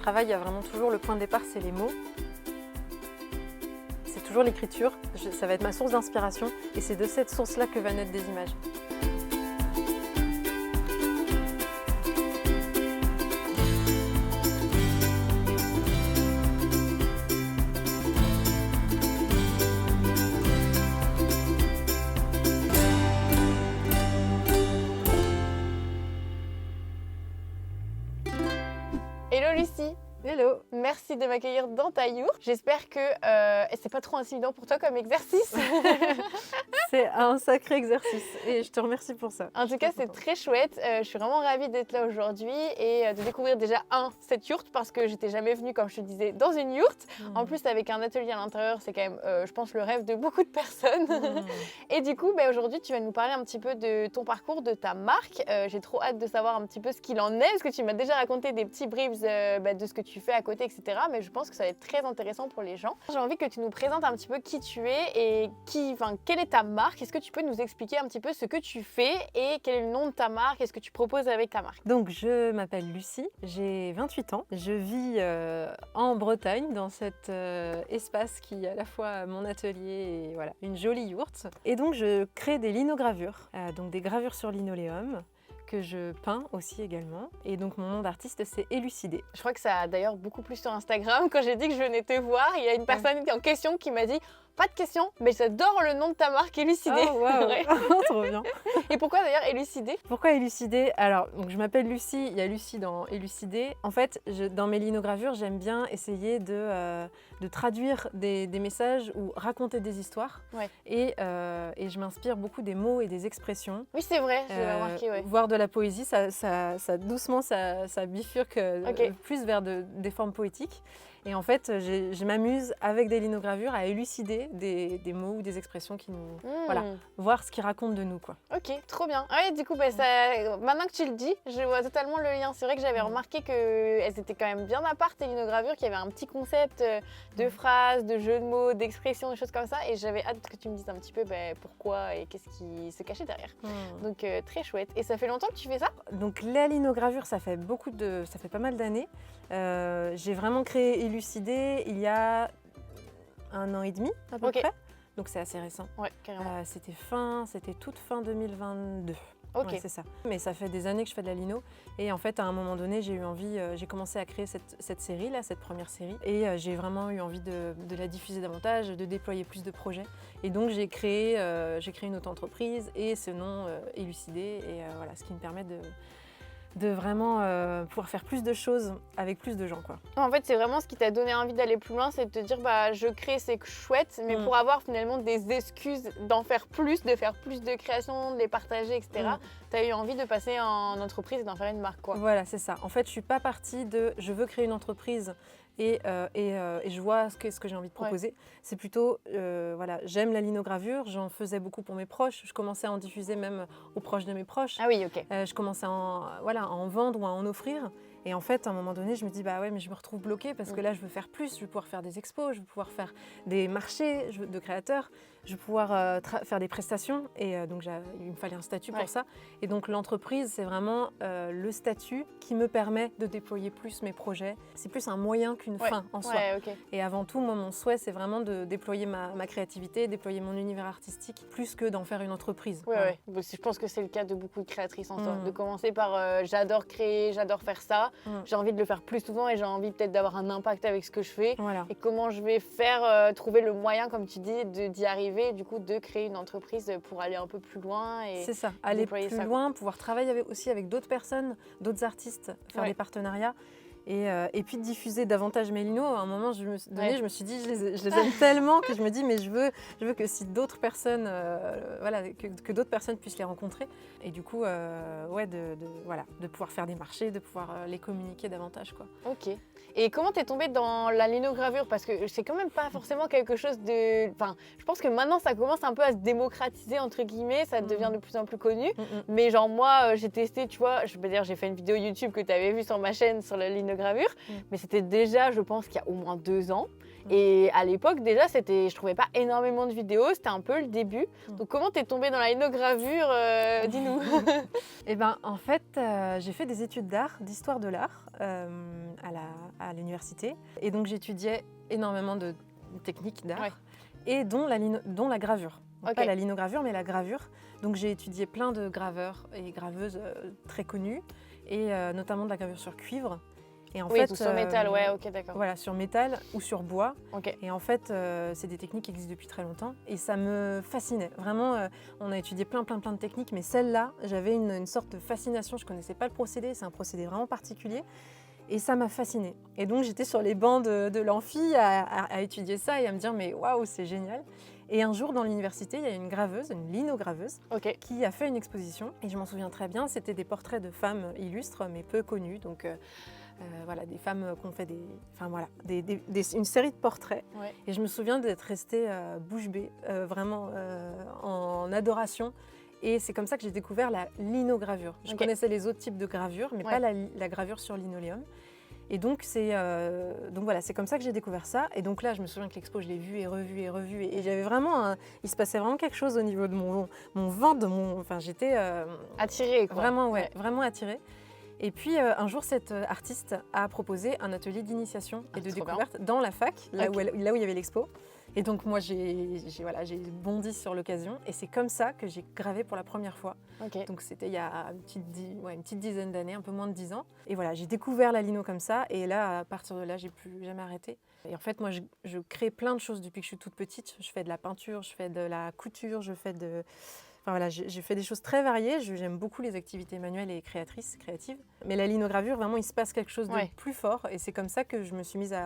travail, il y a vraiment toujours le point de départ, c'est les mots. C'est toujours l'écriture, ça va être ma source d'inspiration et c'est de cette source-là que va naître des images. Hello Lucie! Hello! Merci de m'accueillir dans ta yourte. J'espère que c'est pas trop intimidant pour toi comme exercice. C'est un sacré exercice et je te remercie pour ça. En tout cas, c'est très chouette. Je suis vraiment ravie d'être là aujourd'hui et de découvrir déjà cette yourte parce que j'étais jamais venue, comme je te disais, dans une yourte. En plus, avec un atelier à l'intérieur, c'est quand même, je pense, le rêve de beaucoup de personnes. Et du coup, aujourd'hui, tu vas nous parler un petit peu de ton parcours, de ta marque. J'ai trop hâte de savoir un petit peu ce qu'il en est parce que tu m'as déjà raconté des petits briefs de ce que tu fais à côté, etc. Mais je pense que ça va être très intéressant pour les gens. J'ai envie que tu nous présentes un petit peu qui tu es et quelle est ta marque. Est-ce que tu peux nous expliquer un petit peu ce que tu fais et quel est le nom de ta marque et ce que tu proposes avec ta marque? Donc je m'appelle Lucie, j'ai 28 ans. Je vis en Bretagne dans cet espace qui est à la fois mon atelier et voilà, une jolie yourte. Et donc je crée des linogravures, donc des gravures sur linoléum, que je peins aussi également. Et donc mon nom d'artiste c'est Élucidé. Je crois que ça a d'ailleurs beaucoup plu sur Instagram. Quand j'ai dit que je venais te voir, il y a une personne en question qui m'a dit pas de question, mais j'adore le nom de ta marque Élucidé. Oh wow. Trop bien. Et pourquoi d'ailleurs Élucidé? Pourquoi Élucidé? Alors, donc, je m'appelle Lucie, il y a Lucie dans Élucidé. En fait, dans mes linogravures, j'aime bien essayer de traduire des messages ou raconter des histoires. Ouais. Et je m'inspire beaucoup des mots et des expressions. Oui, c'est vrai, j'ai remarqué. Ouais. Voire de la poésie, ça doucement, ça bifurque plus vers des formes poétiques. Et en fait, je m'amuse avec des linogravures à élucider des mots ou des expressions qui nous... Voilà, voir ce qu'ils racontent de nous, quoi. Ok, trop bien. Ah oui, du coup, maintenant que tu le dis, je vois totalement le lien. C'est vrai que j'avais remarqué qu'elles étaient quand même bien à part, tes linogravures, qu'il y avait un petit concept de phrases, de jeux de mots, d'expressions, des choses comme ça. Et j'avais hâte que tu me dises un petit peu pourquoi et qu'est-ce qui se cachait derrière. Donc, très chouette. Et ça fait longtemps que tu fais ça? Donc, la linogravure, ça fait pas mal d'années. J'ai vraiment créé Élucidé il y a 1 an et demi à peu près. Donc c'est assez récent. Ouais, carrément. C'était toute fin 2022. Ok. Ouais, c'est ça. Mais ça fait des années que je fais de la lino et en fait à un moment donné j'ai eu envie, j'ai commencé à créer cette série là, cette première série et j'ai vraiment eu envie de la diffuser davantage, de déployer plus de projets et donc j'ai créé une auto-entreprise et ce nom Élucidé et voilà, ce qui me permet de vraiment pouvoir faire plus de choses avec plus de gens, quoi. En fait, c'est vraiment ce qui t'a donné envie d'aller plus loin, c'est de te dire je crée, c'est chouette, mais pour avoir finalement des excuses d'en faire plus, de faire plus de créations, de les partager, etc. T'as eu envie de passer en entreprise et d'en faire une marque, quoi. Voilà, c'est ça. En fait, je suis pas partie de je veux créer une entreprise et je vois ce que j'ai envie de proposer. Ouais. C'est plutôt, voilà, j'aime la linogravure, j'en faisais beaucoup pour mes proches, je commençais à en diffuser même aux proches de mes proches. Ah oui, ok. Je commençais à en vendre ou à en offrir. Et en fait, à un moment donné, je me dis, bah ouais, mais je me retrouve bloquée parce que là, je veux faire plus, je veux pouvoir faire des expos, je veux pouvoir faire des marchés de créateurs, je veux pouvoir faire des prestations. Et donc, il me fallait un statut pour ça. Et donc, l'entreprise, c'est vraiment le statut qui me permet de déployer plus mes projets. C'est plus un moyen qu'une fin en soi. Ouais, okay. Et avant tout, moi, mon souhait, c'est vraiment de déployer ma créativité, déployer mon univers artistique, plus que d'en faire une entreprise. Ouais. Je pense que c'est le cas de beaucoup de créatrices en soi. De commencer par j'adore créer, j'adore faire ça. J'ai envie de le faire plus souvent et j'ai envie peut-être d'avoir un impact avec ce que je fais. Voilà. Et comment je vais faire, trouver le moyen, comme tu dis, d'y arriver, du coup, de créer une entreprise pour aller un peu plus loin. C'est ça, aller plus loin, pouvoir travailler aussi avec d'autres personnes, d'autres artistes, faire des partenariats. Et puis diffuser davantage mes linos. À un moment, je me suis dit, je les aime tellement que je me dis, mais je veux que si d'autres personnes, que d'autres personnes puissent les rencontrer. Et du coup, de pouvoir faire des marchés, de pouvoir les communiquer davantage, quoi. Ok. Et comment t'es tombée dans la linogravure? Parce que c'est quand même pas forcément quelque chose de... Enfin, je pense que maintenant, ça commence un peu à se démocratiser, entre guillemets. Ça devient de plus en plus connu. Mais genre, moi, j'ai testé, tu vois, je veux dire, j'ai fait une vidéo YouTube que tu avais vue sur ma chaîne sur la linogravure. Mais c'était déjà, je pense, qu'il y a au moins 2 ans. Et à l'époque, déjà, je trouvais pas énormément de vidéos, c'était un peu le début. Donc, comment t'es tombée dans la linogravure dis-nous. Et ben, en fait, j'ai fait des études d'art, d'histoire de l'art à l'université. Et donc, j'étudiais énormément de techniques d'art, Ouais. et dont la gravure. Donc, Ok. pas la linogravure, mais la gravure. Donc, j'ai étudié plein de graveurs et graveuses très connus, et notamment de la gravure sur cuivre. Et en Oui, fait, tout sur métal, ouais, ok, d'accord. voilà, sur métal ou sur bois. Ok. Et en fait, c'est des techniques qui existent depuis très longtemps et ça me fascinait. Vraiment, on a étudié plein de techniques, mais celle-là, j'avais une sorte de fascination. Je ne connaissais pas le procédé, c'est un procédé vraiment particulier et ça m'a fascinée. Et donc, j'étais sur les bancs de l'amphi à étudier ça et à me dire, mais waouh, c'est génial. Et un jour, dans l'université, il y a une graveuse, une linograveuse, Ok. qui a fait une exposition. Et je m'en souviens très bien, c'était des portraits de femmes illustres, mais peu connues. Donc, voilà, des femmes qui ont fait une série de portraits. Ouais. Et je me souviens d'être restée bouche bée, vraiment en adoration. Et c'est comme ça que j'ai découvert la linogravure. Je Ok. connaissais les autres types de gravures, mais Ouais. pas la gravure sur linoléum. Et donc, voilà, c'est comme ça que j'ai découvert ça. Et donc là, je me souviens que l'expo, je l'ai vue et revue et revue. Et j'avais vraiment, il se passait vraiment quelque chose au niveau de mon ventre, enfin, j'étais Attirée, quoi. vraiment, vraiment attirée. Et puis un jour, cette artiste a proposé un atelier d'initiation et de trop bien. découverte dans la fac, là Ok. où il y avait l'expo. Et donc moi, j'ai bondi sur l'occasion. Et c'est comme ça que j'ai gravé pour la première fois. Ok. Donc c'était il y a une petite dizaine d'années, un peu moins de 10 ans. Et voilà, j'ai découvert la lino comme ça. Et là, à partir de là, j'ai plus jamais arrêté. Et en fait, moi, je crée plein de choses depuis que je suis toute petite. Je fais de la peinture, je fais de la couture, je fais de... Enfin voilà, j'ai fait des choses très variées. J'aime beaucoup les activités manuelles et créatives. Mais la linogravure, vraiment, il se passe quelque chose de plus fort. Et c'est comme ça que je me suis mise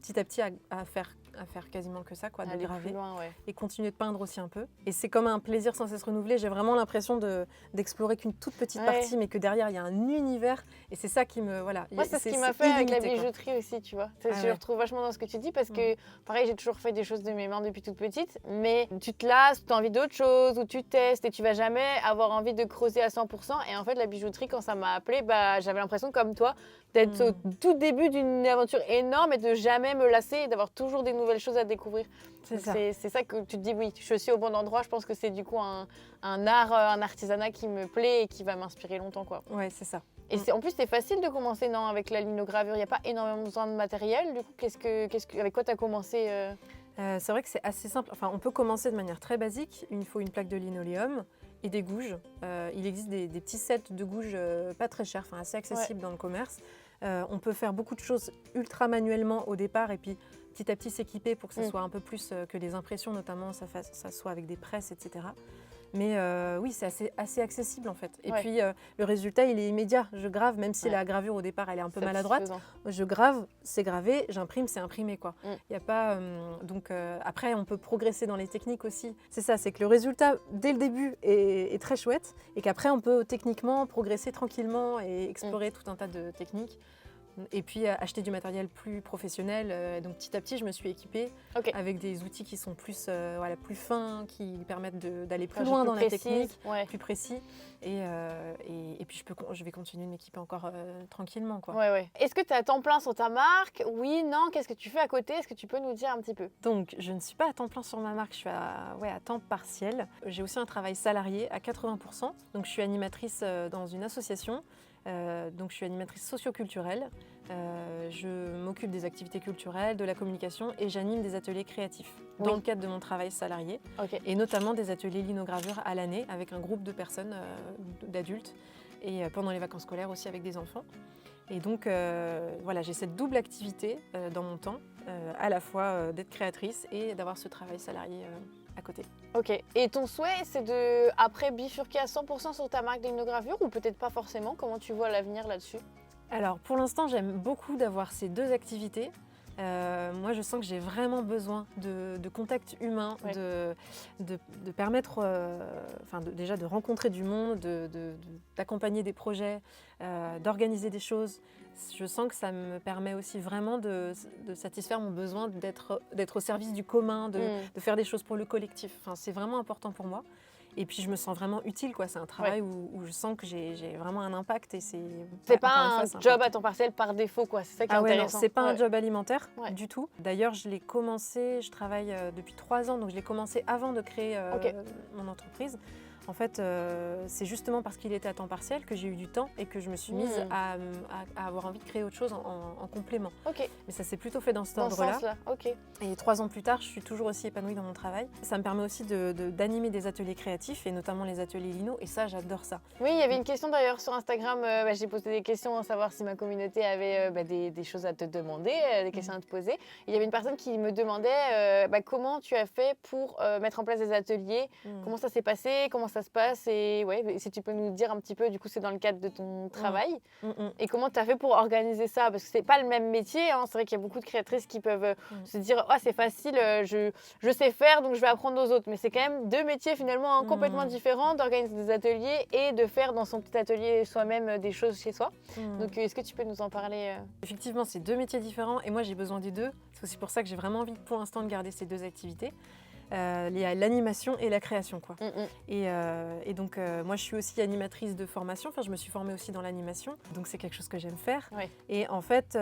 petit à petit à faire quasiment que ça, quoi, de Aller graver. plus loin, ouais. Et continuer de peindre aussi un peu. Et c'est comme un plaisir sans cesse renouvelé. J'ai vraiment l'impression d'explorer qu'une toute petite partie, mais que derrière, il y a un univers. Et c'est ça qui me... Voilà, Moi, c'est ce qui m'a fait avec la illimité, quoi. bijouterie aussi, tu vois. Ah Je ouais. retrouve vachement dans ce que tu dis parce que, pareil, j'ai toujours fait des choses de mes mains depuis toute petite, mais tu te lasses, tu as envie d'autre chose, ou tu testes et tu vas jamais avoir envie de creuser à 100%. Et en fait, la bijouterie, quand ça m'a appelée, j'avais l'impression, comme toi, d'être au tout début d'une aventure énorme et de jamais me lasser et d'avoir toujours des nouvelles choses à découvrir. C'est Donc, ça. c'est ça que tu te dis, oui, je suis au bon endroit. Je pense que c'est du coup un art, un artisanat qui me plaît et qui va m'inspirer longtemps, quoi. Ouais, c'est ça. Et en plus, c'est facile de commencer, non, avec la linogravure. Il n'y a pas énormément besoin de matériel. Du coup, avec quoi tu as commencé C'est vrai que c'est assez simple. Enfin, on peut commencer de manière très basique. Il faut une plaque de linoléum et des gouges. Il existe des petits sets de gouges pas très chers, enfin assez accessibles dans le commerce. On peut faire beaucoup de choses ultra manuellement au départ et puis petit à petit s'équiper pour que ça soit un peu plus que les impressions, notamment ça soit avec des presses, etc. Mais oui, c'est assez accessible en fait. Et puis le résultat, il est immédiat. Je grave, même si la gravure au départ, elle est un peu maladroite. Je grave, c'est gravé, j'imprime, c'est imprimé, quoi. Il y a pas donc après, on peut progresser dans les techniques aussi. C'est ça, c'est que le résultat dès le début est très chouette et qu'après, on peut techniquement progresser tranquillement et explorer tout un tas de techniques. Et puis acheter du matériel plus professionnel. Donc petit à petit, je me suis équipée avec des outils qui sont plus fins, qui permettent d'aller plus loin dans la technique, plus précis. Et puis je vais continuer de m'équiper encore tranquillement, quoi. Est-ce que tu es à temps plein sur ta marque? Oui, non? Qu'est-ce que tu fais à côté? Est-ce que tu peux nous dire un petit peu? Donc je ne suis pas à temps plein sur ma marque, je suis à temps partiel. J'ai aussi un travail salarié à 80%. Donc je suis animatrice dans une association. Donc je suis animatrice socio-culturelle, je m'occupe des activités culturelles, de la communication et j'anime des ateliers créatifs dans le cadre de mon travail salarié et notamment des ateliers linogravure à l'année avec un groupe de personnes, d'adultes et pendant les vacances scolaires aussi avec des enfants. Et donc voilà, j'ai cette double activité dans mon temps, à la fois d'être créatrice et d'avoir ce travail salarié à côté. Ok, et ton souhait, c'est de, après, bifurquer à 100% sur ta marque de linogravure ou peut-être pas forcément? Comment tu vois l'avenir là-dessus? Alors, pour l'instant, j'aime beaucoup d'avoir ces deux activités. Moi, je sens que j'ai vraiment besoin de contact humain, de permettre, déjà de rencontrer du monde, d'accompagner des projets, d'organiser des choses. Je sens que ça me permet aussi vraiment de satisfaire mon besoin d'être au service du commun, de faire des choses pour le collectif. Enfin, c'est vraiment important pour moi. Et puis je me sens vraiment utile, quoi. C'est un travail où je sens que j'ai vraiment un impact et c'est pas encore un une fois, job à temps partiel par défaut, quoi. C'est ça qui est ah ouais, non, intéressant. c'est pas un job alimentaire Ouais. du tout. D'ailleurs, je l'ai commencé, je travaille depuis 3 ans, donc je l'ai commencé avant de créer Ok. mon entreprise. En fait, c'est justement parce qu'il était à temps partiel que j'ai eu du temps et que je me suis mise à avoir envie de créer autre chose en complément. Ok, Mais ça s'est plutôt fait dans cet dans ce ordre-là. sens-là. Ok. Et 3 ans plus tard, je suis toujours aussi épanouie dans mon travail. Ça me permet aussi d'animer des ateliers créatifs et notamment les ateliers Lino. Et ça, j'adore ça. Oui, il y avait une question d'ailleurs sur Instagram. J'ai posé des questions à savoir si ma communauté avait des choses à te demander, des questions à te poser. Il y avait une personne qui me demandait comment tu as fait pour mettre en place des ateliers, comment ça s'est passé, comment ça se passe. Et ouais, si tu peux nous dire un petit peu, du coup, c'est dans le cadre de ton travail. Et comment tu as fait pour organiser ça? Parce que c'est pas le même métier. Hein. C'est vrai qu'il y a beaucoup de créatrices qui peuvent se dire « Ah, c'est facile, je sais faire, donc je vais apprendre aux autres. » Mais c'est quand même deux métiers finalement complètement différents, d'organiser des ateliers et de faire dans son petit atelier soi-même des choses chez soi. Donc est-ce que tu peux nous en parler Effectivement, c'est 2 métiers différents et moi, j'ai besoin des 2. C'est aussi pour ça que j'ai vraiment envie pour l'instant de garder ces 2 activités. Il y a l'animation et la création, quoi. Et donc, moi, je suis aussi animatrice de formation. Enfin, je me suis formée aussi dans l'animation. Donc, c'est quelque chose que j'aime faire. Ouais. Et en fait,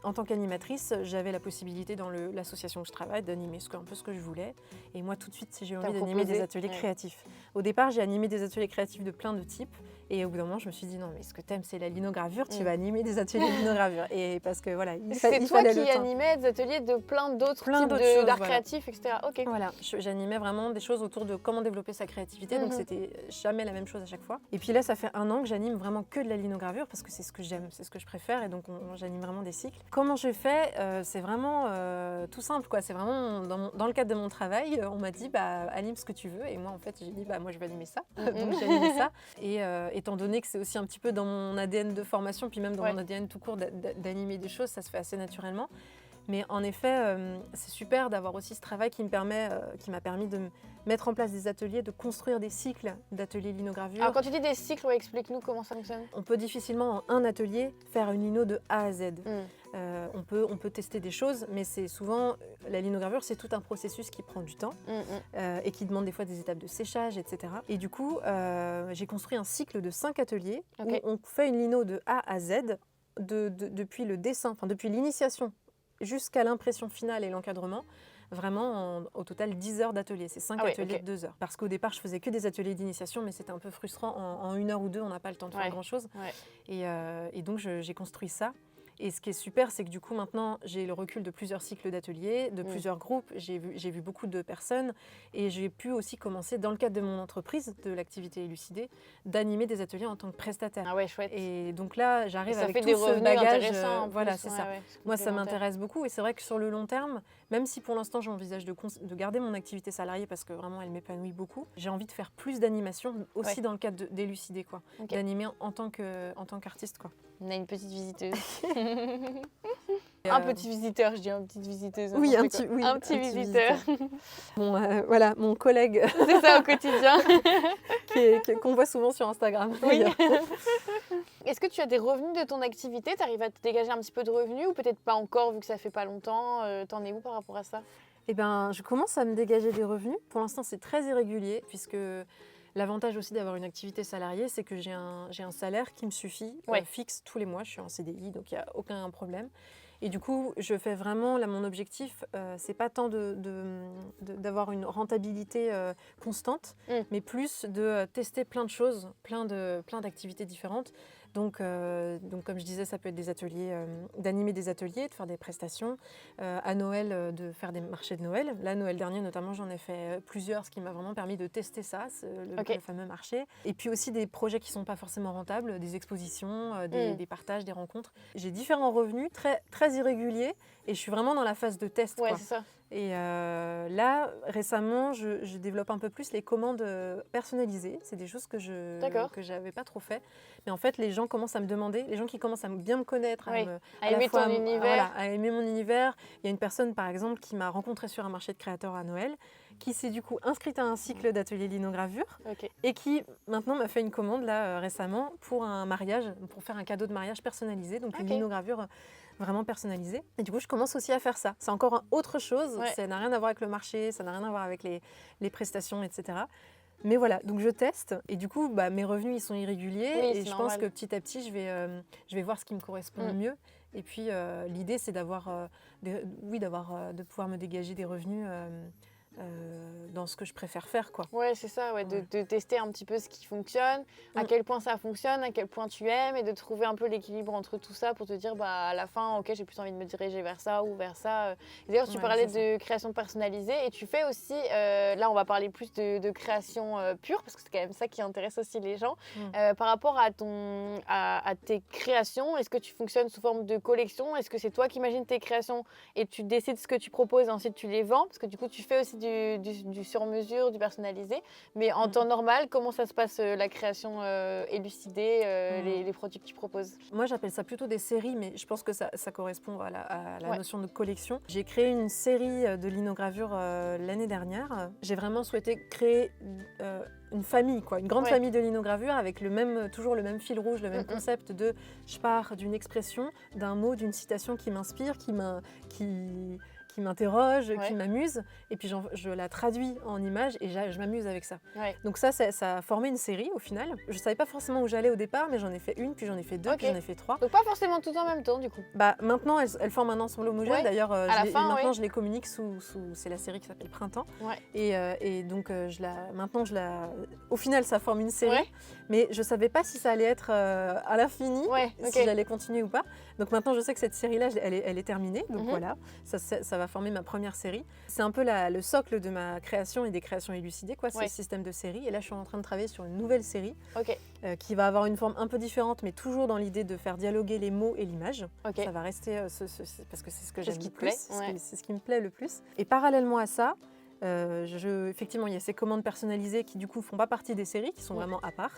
en tant qu'animatrice, j'avais la possibilité dans l'association où je travaille d'animer un peu ce que je voulais. Et moi, tout de suite, j'ai envie d'animer des ateliers créatifs. Au départ, j'ai animé des ateliers créatifs de plein de types. Et au bout d'un moment, je me suis dit, non, mais ce que t'aimes, c'est la linogravure. Tu vas animer des ateliers de linogravure. Et parce que, voilà, il c'est toi fallait qui le temps. animais des ateliers de plein d'autres types choses, d'art voilà. créatif, etc. Ok. Voilà, j'animais vraiment des choses autour de comment développer sa créativité, donc c'était jamais la même chose à chaque fois. Et puis là, ça fait 1 an que j'anime vraiment que de la linogravure parce que c'est ce que j'aime, c'est ce que je préfère et donc j'anime vraiment des cycles. Comment je fais C'est vraiment tout simple, quoi. C'est vraiment dans le cadre de mon travail, on m'a dit anime ce que tu veux et moi en fait j'ai dit moi je vais animer ça, donc j'ai animé ça. Et étant donné que c'est aussi un petit peu dans mon ADN de formation, puis même dans mon ADN tout court d'animer des choses, ça se fait assez naturellement. Mais en effet, c'est super d'avoir aussi ce travail qui m'a permis de mettre en place des ateliers, de construire des cycles d'ateliers linogravure. Alors quand tu dis des cycles, explique-nous comment ça fonctionne. On peut difficilement en un atelier faire une lino de A à Z. On peut tester des choses, mais c'est souvent, la linogravure, c'est tout un processus qui prend du temps et qui demande des fois des étapes de séchage, etc. Et du coup, j'ai construit un cycle de 5 ateliers où on fait une lino de A à Z depuis le dessin, depuis l'initiation jusqu'à l'impression finale et l'encadrement, vraiment au total 10 heures d'atelier. C'est 5 ateliers de 2 heures. Parce qu'au départ, je faisais que des ateliers d'initiation, mais c'était un peu frustrant. En 1 heure ou 2, on n'a pas le temps de faire grand-chose. Et donc, j'ai construit ça. Et ce qui est super, c'est que du coup, maintenant, j'ai le recul de plusieurs cycles d'ateliers, de plusieurs groupes. J'ai vu beaucoup de personnes. Et j'ai pu aussi commencer, dans le cadre de mon entreprise, de l'activité élucidée, d'animer des ateliers en tant que prestataire. Ah ouais, chouette. Et donc là, j'arrive avec tout des ce bagage. Voilà, c'est ça. Ouais, Moi, ça m'intéresse beaucoup. Et c'est vrai que sur le long terme, même si pour l'instant, j'envisage de garder mon activité salariée parce que vraiment, elle m'épanouit beaucoup, j'ai envie de faire plus d'animation aussi dans le cadre d'élucider, quoi. D'animer en tant qu'artiste, quoi. On a une petite visiteuse. Un petit visiteur, je dis une petite visiteuse. Oui, un petit visiteur. Voilà, mon collègue. C'est ça au quotidien. Qu'on voit souvent sur Instagram. Oui. Est-ce que tu as des revenus de ton activité? Tu arrives à te dégager un petit peu de revenus ou peut-être pas encore vu que ça fait pas longtemps? T'en es où par rapport à ça? Eh ben, je commence à me dégager des revenus. Pour l'instant, c'est très irrégulier puisque l'avantage aussi d'avoir une activité salariée, c'est que j'ai un salaire qui me suffit, fixe tous les mois. Je suis en CDI, donc il n'y a aucun problème. Et du coup, je fais vraiment, là, mon objectif, c'est pas tant d'avoir une rentabilité constante, mais plus de tester plein de choses, plein d'activités différentes. Donc, comme je disais, ça peut être des ateliers, d'animer des ateliers, de faire des prestations. À Noël, de faire des marchés de Noël. Là, Noël dernier, notamment, j'en ai fait plusieurs, ce qui m'a vraiment permis de tester ça, le fameux marché. Et puis aussi des projets qui ne sont pas forcément rentables, des expositions, des partages, des rencontres. J'ai différents revenus très, très irréguliers et je suis vraiment dans la phase de test. Ouais, c'est ça. Et là, récemment, je développe un peu plus les commandes personnalisées. C'est des choses que je n'avais pas trop fait. Mais en fait, les gens commencent à me demander, les gens qui commencent à bien me connaître, à aimer ton univers. À aimer mon univers. Il y a une personne, par exemple, qui m'a rencontrée sur un marché de créateurs à Noël, qui s'est du coup inscrite à un cycle d'atelier linogravure et qui maintenant m'a fait une commande là récemment pour un mariage, pour faire un cadeau de mariage personnalisé, donc une linogravure vraiment personnalisée. Et du coup, je commence aussi à faire ça. C'est encore autre chose, ça n'a rien à voir avec le marché, ça n'a rien à voir avec les prestations, etc. Mais voilà, donc je teste et du coup, mes revenus ils sont irréguliers Oui, et c'est je normal. pense que petit à petit, je vais voir ce qui me correspond le mieux. Et puis l'idée, c'est de pouvoir me dégager des revenus dans ce que je préfère faire, quoi. Ouais, c'est ça, ouais, Ouais. de tester un petit peu ce qui fonctionne, à Mm. quel point ça fonctionne, à quel point tu aimes, et de trouver un peu l'équilibre entre tout ça pour te dire, à la fin, ok, j'ai plus envie de me diriger vers ça ou vers ça. Et d'ailleurs, tu Ouais, parlais c'est de création personnalisée, et tu fais aussi, là, on va parler plus de création pure, parce que c'est quand même ça qui intéresse aussi les gens. Par rapport à tes créations, est-ce que tu fonctionnes sous forme de collection? Est-ce que c'est toi qui imagines tes créations et tu décides ce que tu proposes et ensuite tu les vends? Parce que du coup, tu fais aussi du sur-mesure, du personnalisé. Mais en temps normal, comment ça se passe la création élucidée, les produits que tu proposes? Moi, j'appelle ça plutôt des séries, mais je pense que ça correspond à la Ouais. notion de collection. J'ai créé une série de linogravure l'année dernière. J'ai vraiment souhaité créer une famille, quoi, une grande Ouais. famille de linogravure avec toujours le même fil rouge, le même concept de je pars d'une expression, d'un mot, d'une citation qui m'inspire, qui m'interroge, Ouais. qui m'amuse, et puis je la traduis en images et je m'amuse avec ça. Ouais. Donc ça a formé une série au final. Je savais pas forcément où j'allais au départ, mais j'en ai fait une, puis j'en ai fait deux, Ok. puis j'en ai fait trois. Donc pas forcément tout en même temps du coup. Maintenant, elles forment un ensemble homogène. Ouais. D'ailleurs, maintenant, ouais. je les communique c'est la série qui s'appelle Printemps. Ouais. Et donc, au final, ça forme une série. Ouais. Mais je savais pas si ça allait être à l'infini, Ouais, ok. si j'allais continuer ou pas. Donc maintenant, je sais que cette série-là, elle est terminée. Donc voilà, ça va former ma première série. C'est un peu le socle de ma création et des créations élucidées, quoi. C'est Ouais. le système de série. Et là, je suis en train de travailler sur une nouvelle série Ok. qui va avoir une forme un peu différente, mais toujours dans l'idée de faire dialoguer les mots et l'image. Ok. Ça va rester parce que c'est ce que C'est j'aime ce qui le te plus, plaît, ouais. c'est ce qui me plaît le plus. Et parallèlement à ça, effectivement, il y a ces commandes personnalisées qui du coup font pas partie des séries, qui sont vraiment à part.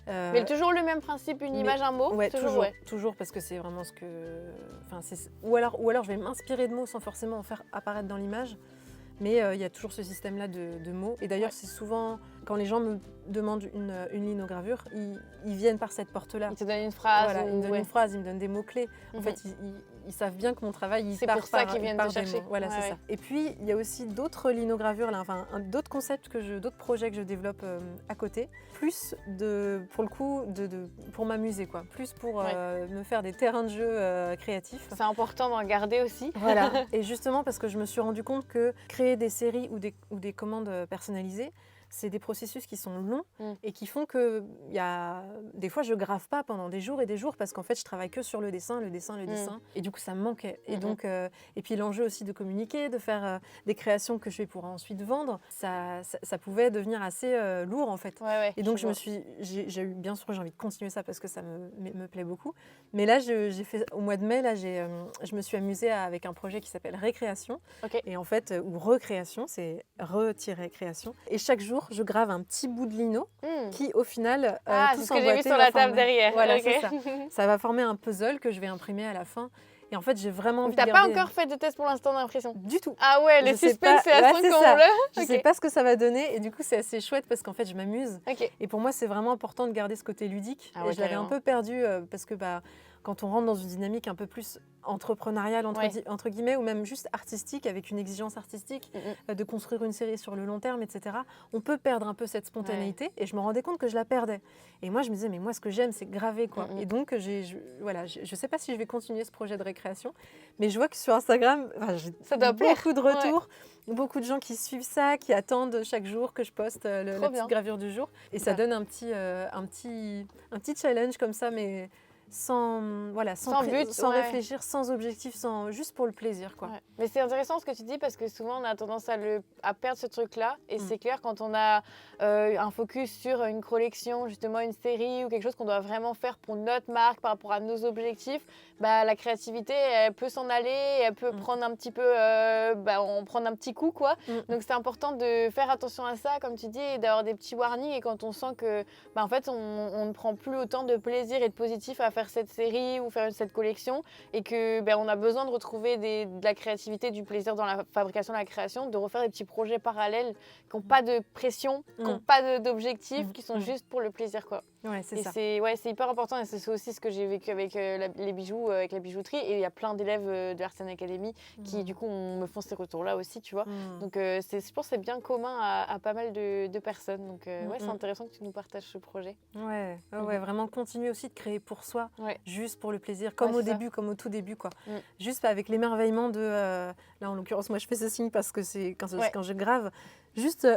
Mais toujours le même principe, une image, un mot. Ouais, toujours. toujours parce que c'est vraiment ce que. Ou alors je vais m'inspirer de mots sans forcément en faire apparaître dans l'image. Mais il y a toujours ce système-là de mots. Et d'ailleurs, c'est souvent, quand les gens me demandent une linogravure, ils viennent par cette porte-là. Ils te donnent une phrase. Voilà, ils me donnent une phrase, ils me donnent des mots-clés. En fait, ils savent bien que mon travail, c'est pour ça qu'ils viennent te des chercher. mots. Voilà, c'est ça. Et puis, il y a aussi d'autres linogravures, d'autres concepts, d'autres projets que je développe à côté. Plus pour le coup, pour m'amuser, quoi. Plus pour me faire des terrains de jeu créatifs. C'est important d'en garder aussi. Voilà. Et justement, parce que je me suis rendu compte que créer des séries ou des commandes personnalisées, c'est des processus qui sont longs et qui font que des fois je grave pas pendant des jours et des jours parce qu'en fait je travaille que sur le dessin et du coup ça me manquait. Et donc et puis l'enjeu aussi de communiquer, de faire des créations que je vais pouvoir ensuite vendre, ça pouvait devenir assez lourd en fait. Et donc j'ai eu, bien sûr j'ai envie de continuer ça parce que ça me plaît beaucoup. Mais là j'ai fait au mois de mai là je me suis amusée avec un projet qui s'appelle Récréation. Et en fait ou Recréation, c'est re-création. Et chaque jour je grave un petit bout de lino qui au final c'est ce que j'ai vu sur la table derrière. Voilà, c'est ça. Ça va former un puzzle que je vais imprimer à la fin. Et en fait, j'ai vraiment envie de garder... T'as pas encore fait de test pour l'instant d'impression? Du tout. Ah ouais, le suspense c'est à son comble. Je sais pas ce que ça va donner et du coup c'est assez chouette parce qu'en fait je m'amuse. Et pour moi c'est vraiment important de garder ce côté ludique. Et je l'avais un peu perdu parce que quand on rentre dans une dynamique un peu plus entrepreneuriale entre guillemets ou même juste artistique avec une exigence artistique de construire une série sur le long terme, etc. On peut perdre un peu cette spontanéité et je me rendais compte que je la perdais. Et moi je me disais mais moi ce que j'aime c'est graver quoi. Et donc je sais pas si je vais continuer ce projet de récréation, mais je vois que sur Instagram j'ai beaucoup de retours. Beaucoup de gens qui suivent ça, qui attendent chaque jour que je poste la petite gravure du jour. Et ça donne un petit challenge comme ça, mais sans but, sans réfléchir, sans objectif, juste pour le plaisir, quoi. Mais c'est intéressant ce que tu dis parce que souvent on a tendance à perdre ce truc-là. Et c'est clair, quand on a un focus sur une collection, justement une série ou quelque chose qu'on doit vraiment faire pour notre marque par rapport à nos objectifs, la créativité, elle peut s'en aller, elle peut prendre un petit peu, on prend un petit coup, quoi. Donc c'est important de faire attention à ça, comme tu dis, et d'avoir des petits warnings. Et quand on sent que, en fait, on ne prend plus autant de plaisir et de positif à faire cette série ou faire cette collection, et que on a besoin de retrouver de la créativité, du plaisir dans la fabrication, de la création, de refaire des petits projets parallèles qui n'ont pas de pression, qui n'ont pas d'objectifs, qui sont juste pour le plaisir, quoi. Ouais, c'est Et ça. c'est hyper important et c'est aussi ce que j'ai vécu avec les bijoux, avec la bijouterie. Et il y a plein d'élèves de l'Artisan Academy qui, du coup, me font ces retours-là aussi, tu vois. Donc, je pense que c'est bien commun à pas mal de personnes. Donc, ouais, c'est intéressant que tu nous partages ce projet. Ouais, ouais, vraiment continuer aussi de créer pour soi, Ouais. juste pour le plaisir, comme au c'est ça. début, comme au tout début, quoi. Juste avec l'émerveillement de... là, en l'occurrence, moi, je fais ce signe parce que c'est quand je grave. Juste,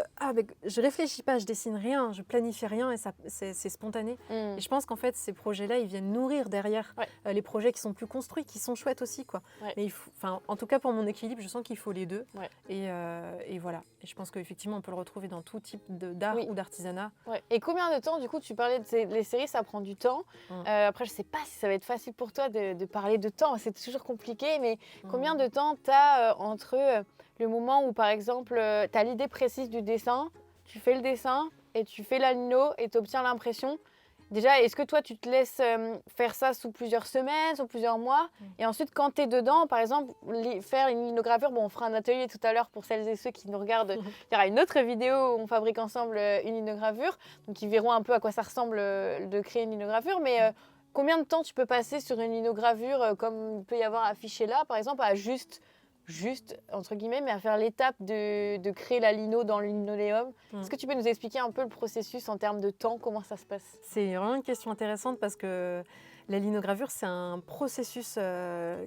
je réfléchis pas, je dessine rien, je planifie rien et ça, c'est spontané. Et je pense qu'en fait, ces projets-là, ils viennent nourrir derrière les projets qui sont plus construits, qui sont chouettes aussi, quoi. Ouais. Mais en tout cas, pour mon équilibre, je sens qu'il faut les deux. Ouais. Et voilà. Et je pense qu'effectivement, on peut le retrouver dans tout type d'art ou d'artisanat. Ouais. Et combien de temps, du coup, tu parlais de les séries, ça prend du temps. Après, je sais pas si ça va être facile pour toi de parler de temps, c'est toujours compliqué, mais combien de temps tu as entre le moment où, par exemple, tu as l'idée précise du dessin, tu fais le dessin et tu fais la lino et tu obtiens l'impression. Déjà, est-ce que toi, tu te laisses faire ça sous plusieurs semaines, sous plusieurs mois? Et ensuite, quand tu es dedans, par exemple, faire une linogravure, bon, on fera un atelier tout à l'heure pour celles et ceux qui nous regardent. Il y aura une autre vidéo où on fabrique ensemble une linogravure. Donc, ils verront un peu à quoi ça ressemble de créer une linogravure. Mais combien de temps tu peux passer sur une linogravure, comme il peut y avoir affiché là, par exemple, à juste entre guillemets, mais à faire l'étape de créer la lino dans le linoléum. Est-ce que tu peux nous expliquer un peu le processus en termes de temps, comment ça se passe? C'est vraiment une question intéressante parce que la linogravure, c'est un processus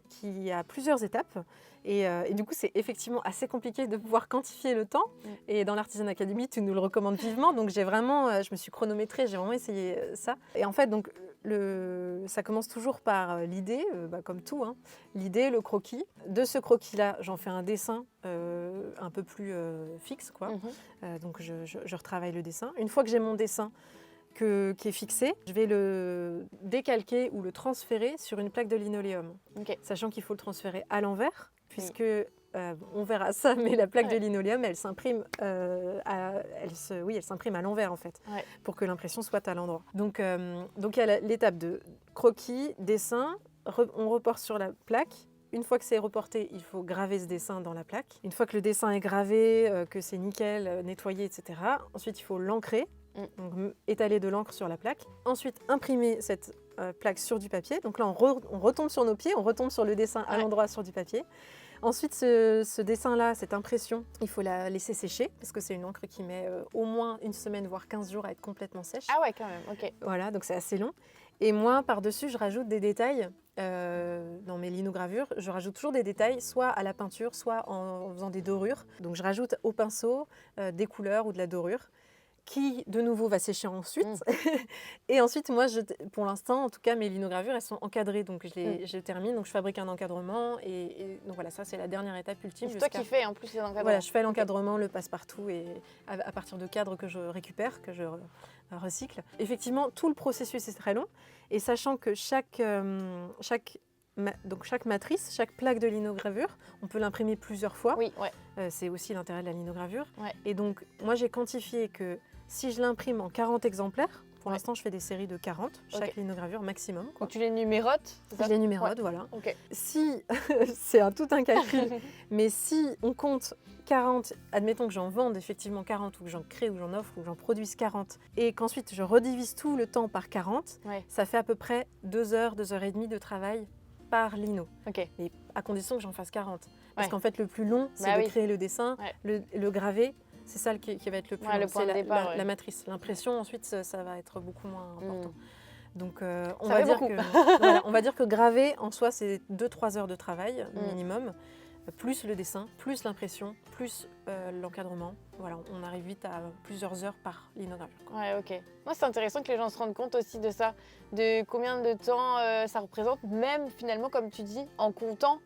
qui a plusieurs étapes. Et du coup, c'est effectivement assez compliqué de pouvoir quantifier le temps. Et dans l'Artisan Academy, tu nous le recommandes vivement. Donc, je me suis chronométrée, j'ai vraiment essayé ça. Et en fait, donc, ça commence toujours par l'idée, comme tout, hein. L'idée, le croquis. De ce croquis-là, j'en fais un dessin un peu plus fixe, quoi. Donc, je retravaille le dessin. Une fois que j'ai mon dessin, qui est fixé, je vais le décalquer ou le transférer sur une plaque de linoléum. Sachant qu'il faut le transférer à l'envers, puisque on verra ça, mais la plaque de linoléum, elle s'imprime elle s'imprime à l'envers en fait, pour que l'impression soit à l'endroit. Donc il y a l'étape de croquis, dessin, on reporte sur la plaque. Une fois que c'est reporté, il faut graver ce dessin dans la plaque. Une fois que le dessin est gravé, que c'est nickel, nettoyé, etc., ensuite il faut l'ancrer. Donc étaler de l'encre sur la plaque. Ensuite, imprimer cette plaque sur du papier. Donc là, on retombe sur nos pieds, on retombe sur le dessin à l'endroit sur du papier. Ensuite, ce dessin-là, cette impression, il faut la laisser sécher parce que c'est une encre qui met au moins une semaine, voire 15 jours à être complètement sèche. Ah ouais, quand même, ok. Voilà, donc c'est assez long. Et moi, par-dessus, je rajoute des détails dans mes linogravures. Je rajoute toujours des détails, soit à la peinture, soit en faisant des dorures. Donc je rajoute au pinceau des couleurs ou de la dorure, qui de nouveau va sécher ensuite. Et ensuite, moi, pour l'instant, en tout cas, mes linogravures, elles sont encadrées, donc je termine, donc je fabrique un encadrement, et donc voilà, ça c'est la dernière étape ultime. C'est toi qui fais en plus les encadrements. Voilà, je fais l'encadrement, le passe-partout, et à partir de cadres que je récupère, que je recycle. Effectivement, tout le processus est très long, et sachant que chaque matrice, chaque plaque de linogravure, on peut l'imprimer plusieurs fois. Oui, ouais. C'est aussi l'intérêt de la linogravure. Ouais. Et donc, moi, j'ai quantifié que si je l'imprime en 40 exemplaires, pour l'instant, je fais des séries de 40, chaque linogravure maximum. Donc, tu les numérotes, c'est ça? Je les numérote, voilà. Okay. Si, c'est tout un calcul, mais si on compte 40, admettons que j'en vende effectivement 40, ou que j'en crée, ou que j'en offre, ou que j'en produise 40, et qu'ensuite je redivise tout le temps par 40, ça fait à peu près 2 heures, 2 heures et demie de travail par lino. Mais à condition que j'en fasse 40. Parce qu'en fait, le plus long, c'est de créer le dessin, le graver. C'est ça qui va être le plus long. C'est la matrice. L'impression, ensuite, ça va être beaucoup moins important. Donc, on va dire que graver, en soi, c'est 2-3 heures de travail minimum, plus le dessin, plus l'impression, plus l'encadrement. Voilà, on arrive vite à plusieurs heures par linogravure. Ouais, ok. Moi, c'est intéressant que les gens se rendent compte aussi de ça, de combien de temps ça représente, même finalement, comme tu dis, en comptant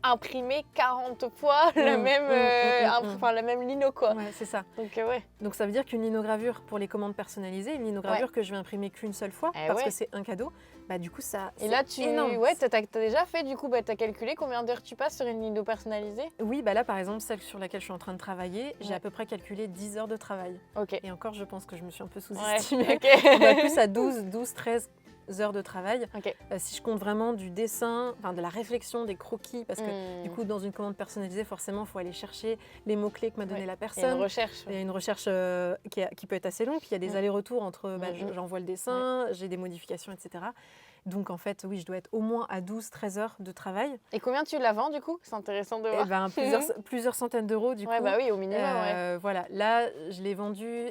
imprimer 40 fois la même lino, quoi. Ouais, c'est ça. Donc ça veut dire qu'une linogravure pour les commandes personnalisées, une linogravure que je vais imprimer qu'une seule fois, parce que c'est un cadeau, du coup ça. Et là, t'as déjà fait, du coup, t'as calculé combien d'heures tu passes sur une lino personnalisée? Oui, là par exemple, celle sur laquelle je suis en train de travailler, j'ai à peu près calculé 10 heures de travail. Et encore, je pense que je me suis un peu sous-estimée. On va plus à 12, 13 heures de travail. Ok. Si je compte vraiment du dessin, enfin de la réflexion, des croquis, parce que du coup, dans une commande personnalisée, forcément, il faut aller chercher les mots-clés que m'a donné la Il y a personne. une recherche. Il y a une recherche qui peut être assez longue, puis il y a des allers-retours entre j'envoie le dessin, j'ai des modifications, etc. Donc en fait, oui, je dois être au moins à 12-13 heures de travail. Et combien tu la vends du coup? C'est intéressant de voir. Et ben, plusieurs centaines d'euros du coup. Ouais, bah oui, au minimum. Voilà, là, je l'ai vendu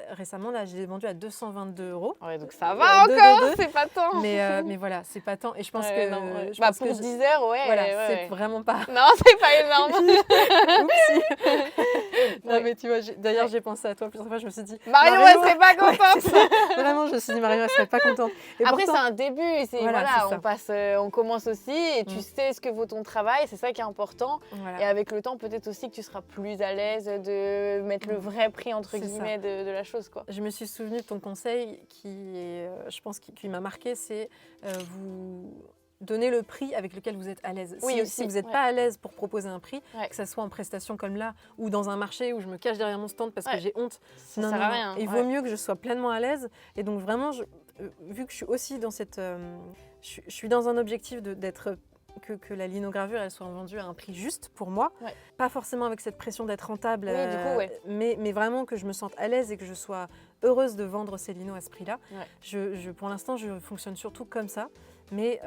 récemment, là, je l'ai vendu à 222 euros. Ouais, donc ça va encore, c'est pas tant. Mais voilà, c'est pas tant. Et je pense que. Non, je bah pense pour que 10 heures, ouais. voilà, ouais, c'est ouais. vraiment pas. Non, c'est pas énorme. Oupsie. Non, Ouais. mais tu vois, d'ailleurs, j'ai pensé à toi plusieurs fois, je me suis dit. Marion, elle serait pas Ouais, contente. c'est ça. Vraiment, je me suis dit, Marion, elle serait pas contente. Et Après, pourtant, c'est un début. Voilà, c'est ça. On passe, on commence aussi et tu sais ce que vaut ton travail. C'est ça qui est important. voilà. Et avec le temps, peut-être aussi que tu seras plus à l'aise de mettre le vrai prix, entre C'est guillemets, de la chose, quoi. Je me suis souvenue de ton conseil qui, je pense, qui m'a marqué, c'est vous donner le prix avec lequel vous êtes à l'aise. Oui, Si aussi, vous n'êtes ouais. pas à l'aise pour proposer un prix, Ouais. que ça soit en prestation comme là, ou dans un marché où je me cache derrière mon stand parce que j'ai honte, Ça sert à rien. il vaut mieux que je sois pleinement à l'aise. Et donc vraiment, vu que je suis aussi dans cette... je suis dans un objectif d'être... Que la linogravure elle soit vendue à un prix juste pour moi, pas forcément avec cette pression d'être rentable, Oui, du coup, ouais. mais vraiment que je me sente à l'aise et que je sois heureuse de vendre ces linos à ce prix-là. Ouais. Pour l'instant, je fonctionne surtout comme ça, mais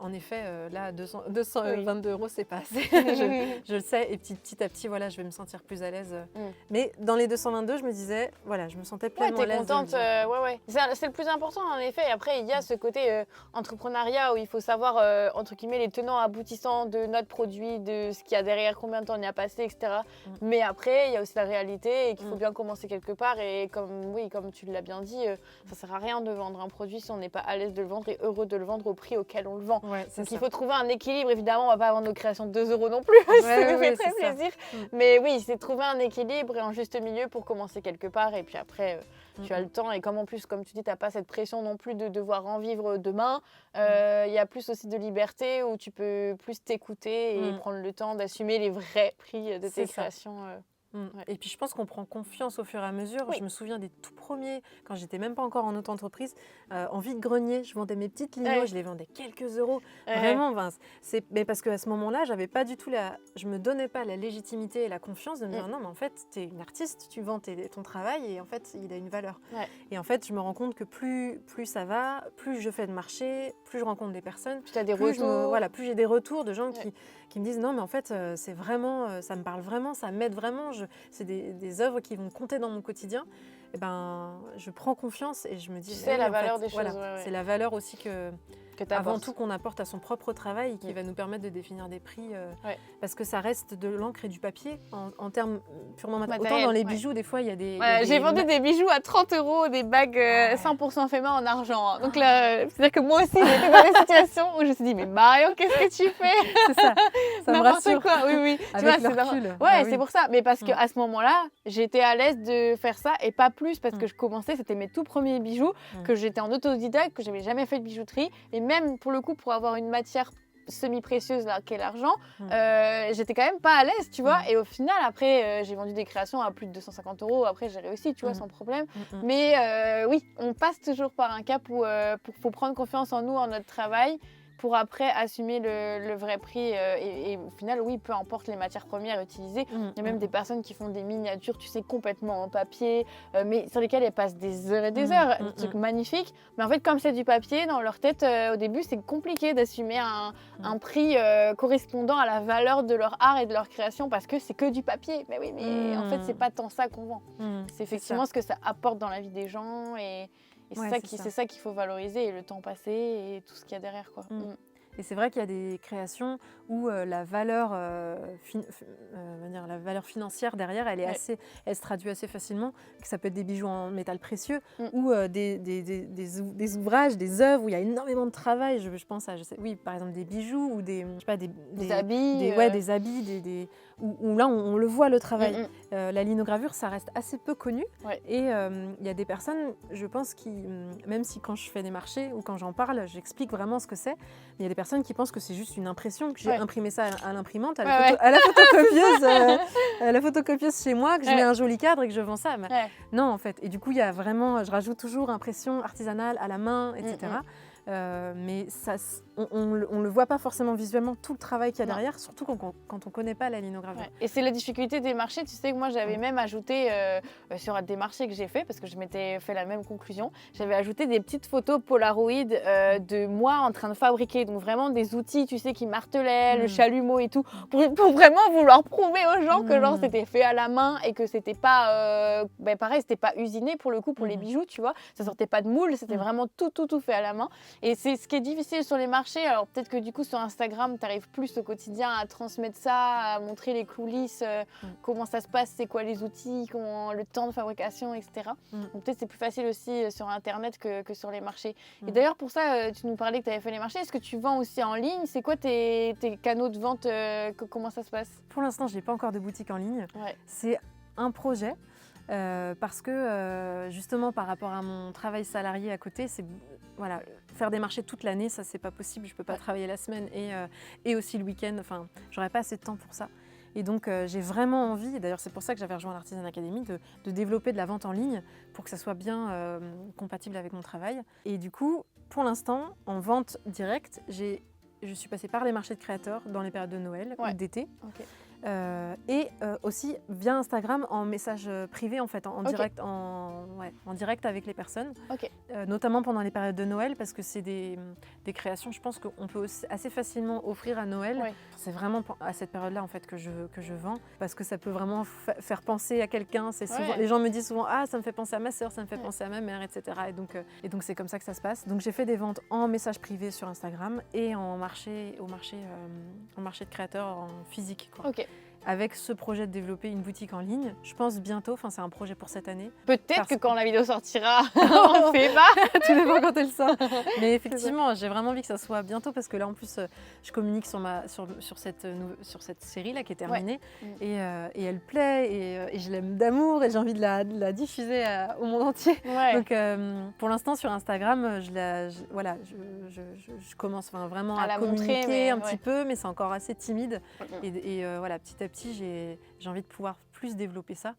en effet, là, 222 euros, c'est pas assez. je le sais, et petit à petit, voilà, je vais me sentir plus à l'aise. Mais dans les 222, je me disais, voilà, je me sentais pleinement à l'aise. T'es contente, ouais. C'est le plus important, en effet. Après, il y a ce côté entrepreneuriat où il faut savoir, entre guillemets, les tenants aboutissants de notre produit, de ce qu'il y a derrière, combien de temps on y a passé, etc. Mais après, il y a aussi la réalité et qu'il faut bien commencer quelque part. Et comme tu l'as bien dit, ça sert à rien de vendre un produit si on n'est pas à l'aise de le vendre et heureux de le vendre au prix auquel on le vend. Ouais, Donc ça. il faut trouver un équilibre. Évidemment, on va pas vendre nos créations de 2 euros non plus. Ça nous fait très plaisir. Mais oui, c'est trouver un équilibre et un juste milieu pour commencer quelque part. Et puis après, tu as le temps. Et comme en plus, comme tu dis, tu n'as pas cette pression non plus de devoir en vivre demain. Il y a plus aussi de liberté où tu peux plus t'écouter et prendre le temps d'assumer les vrais prix de tes créations. Et puis je pense qu'on prend confiance au fur et à mesure. Oui. Je me souviens des tout premiers, quand j'étais même pas encore en auto-entreprise, en vide-grenier, je vendais mes petites linos, je les vendais quelques euros. Vraiment, Vince. Mais parce qu'à ce moment-là, j'avais pas du tout je me donnais pas la légitimité et la confiance de me dire non, mais en fait, tu es une artiste, tu vends ton travail et en fait, il a une valeur. Et en fait, je me rends compte que plus ça va, plus je fais de marché, plus je rencontre des personnes, Tu as des retours. plus j'ai des retours de gens qui me disent non, mais en fait, c'est vraiment, ça me parle vraiment, ça m'aide vraiment. C'est des œuvres qui vont compter dans mon quotidien. Et ben, je prends confiance et je me dis. Tu sais la valeur des choses. C'est la valeur aussi avant tout qu'on apporte à son propre travail et qui va nous permettre de définir des prix. Parce que ça reste de l'encre et du papier en termes purement matériels. Autant dans les bijoux, des fois, il y a des. J'ai vendu des bijoux à 30 euros, des bagues 100% fait main en argent. Donc là, c'est-à-dire que moi aussi, j'étais dans des situations où je me suis dit, mais Marion, qu'est-ce que tu fais? C'est ça. Ça me rassure. Quoi. Oui. Tu vois, le recul. C'est pour ça. Mais parce qu'à ce moment-là, j'étais à l'aise de faire ça et pas plus parce que je commençais, c'était mes tout premiers bijoux, que j'étais en autodidacte, que j'avais jamais fait de bijouterie. Et même pour le coup, pour avoir une matière semi-précieuse là qu'est l'argent, j'étais quand même pas à l'aise, tu vois. Et au final, après, j'ai vendu des créations à plus de 250 euros. Après, j'ai réussi, tu vois, sans problème. Mais oui, on passe toujours par un cap où faut prendre confiance en nous, en notre travail, pour après assumer le vrai prix. Et au final, oui, peu importe les matières premières utilisées. Il y a même des personnes qui font des miniatures, tu sais, complètement en papier, mais sur lesquelles elles passent des heures et des heures. Des trucs magnifiques. Mais en fait, comme c'est du papier, dans leur tête, au début, c'est compliqué d'assumer un prix correspondant à la valeur de leur art et de leur création parce que c'est que du papier. Mais oui, mais en fait, c'est pas tant ça qu'on vend. C'est effectivement ce que ça apporte dans la vie des gens et c'est ça qu'il faut valoriser et le temps passé et tout ce qu'il y a derrière, quoi. Et c'est vrai qu'il y a des créations où la valeur financière derrière, elle se traduit assez facilement. Ça peut être des bijoux en métal précieux ou des ouvrages, des œuvres où il y a énormément de travail. Je pense à, par exemple des bijoux ou des habits. Des habits, où là, on le voit le travail. Mm. La linogravure, ça reste assez peu connu. Ouais. Et il y a des personnes, je pense, qui, même si quand je fais des marchés ou quand j'en parle, j'explique vraiment ce que c'est, il y a des personnes qui pensent que c'est juste une impression, que j'ai imprimé ça à l'imprimante, à la photocopieuse, à la photocopieuse chez moi, que je mets un joli cadre et que je vends ça. Mais non, en fait. Et du coup, il y a vraiment, je rajoute toujours impression artisanale à la main, etc. Mais ça, on le voit pas forcément visuellement, tout le travail qu'il y a derrière, surtout quand on connaît pas la linogravure. Et c'est la difficulté des marchés. Tu sais que moi, j'avais même ajouté sur des marchés que j'ai fait, parce que je m'étais fait la même conclusion, j'avais ajouté des petites photos Polaroid de moi en train de fabriquer. Donc vraiment des outils, tu sais, qui martelaient, le chalumeau et tout, pour vraiment vouloir prouver aux gens que genre c'était fait à la main et que c'était pas, pareil, c'était pas usiné pour le coup pour les bijoux, tu vois. Ça sortait pas de moule, c'était vraiment tout fait à la main. Et c'est ce qui est difficile sur les marchés. Alors peut-être que du coup sur Instagram, tu arrives plus au quotidien à transmettre ça, à montrer les coulisses, comment ça se passe, c'est quoi les outils, le temps de fabrication, etc. Donc peut-être c'est plus facile aussi sur Internet que sur les marchés. Et d'ailleurs pour ça, tu nous parlais que tu avais fait les marchés. Est-ce que tu vends aussi en ligne? C'est quoi tes canaux de vente? Comment ça se passe? Pour l'instant, je n'ai pas encore de boutique en ligne. C'est un projet. Parce que justement par rapport à mon travail salarié à côté, voilà, faire des marchés toute l'année, ça c'est pas possible. Je peux pas travailler la semaine et aussi le week-end. Enfin, j'aurais pas assez de temps pour ça. Et donc j'ai vraiment envie, et d'ailleurs c'est pour ça que j'avais rejoint l'Artisan Academy, de développer de la vente en ligne pour que ça soit bien compatible avec mon travail. Et du coup, pour l'instant, en vente directe, je suis passée par les marchés de créateurs dans les périodes de Noël ou d'été. Et aussi via Instagram en message privé en fait, en direct, en direct avec les personnes, notamment pendant les périodes de Noël parce que c'est des créations, je pense qu'on peut assez facilement offrir à Noël. C'est vraiment à cette période-là en fait que je vends parce que ça peut vraiment faire penser à quelqu'un. Les gens me disent souvent ça me fait penser à ma sœur, ça me fait penser à ma mère, etc. Et donc c'est comme ça que ça se passe. Donc j'ai fait des ventes en message privé sur Instagram et au marché de créateurs en physique. Avec ce projet de développer une boutique en ligne, je pense bientôt, c'est un projet pour cette année. Peut-être que quand la vidéo sortira, on ne sait pas. Tout dépend quand elle sort. Mais effectivement, j'ai vraiment envie que ça soit bientôt parce que là, en plus, je communique sur cette série-là qui est terminée et elle plaît et je l'aime d'amour et j'ai envie de la diffuser au monde entier. Donc, pour l'instant, sur Instagram, je commence vraiment à communiquer un petit peu, mais c'est encore assez timide. Et voilà, petit à petit, j'ai envie de pouvoir plus développer ça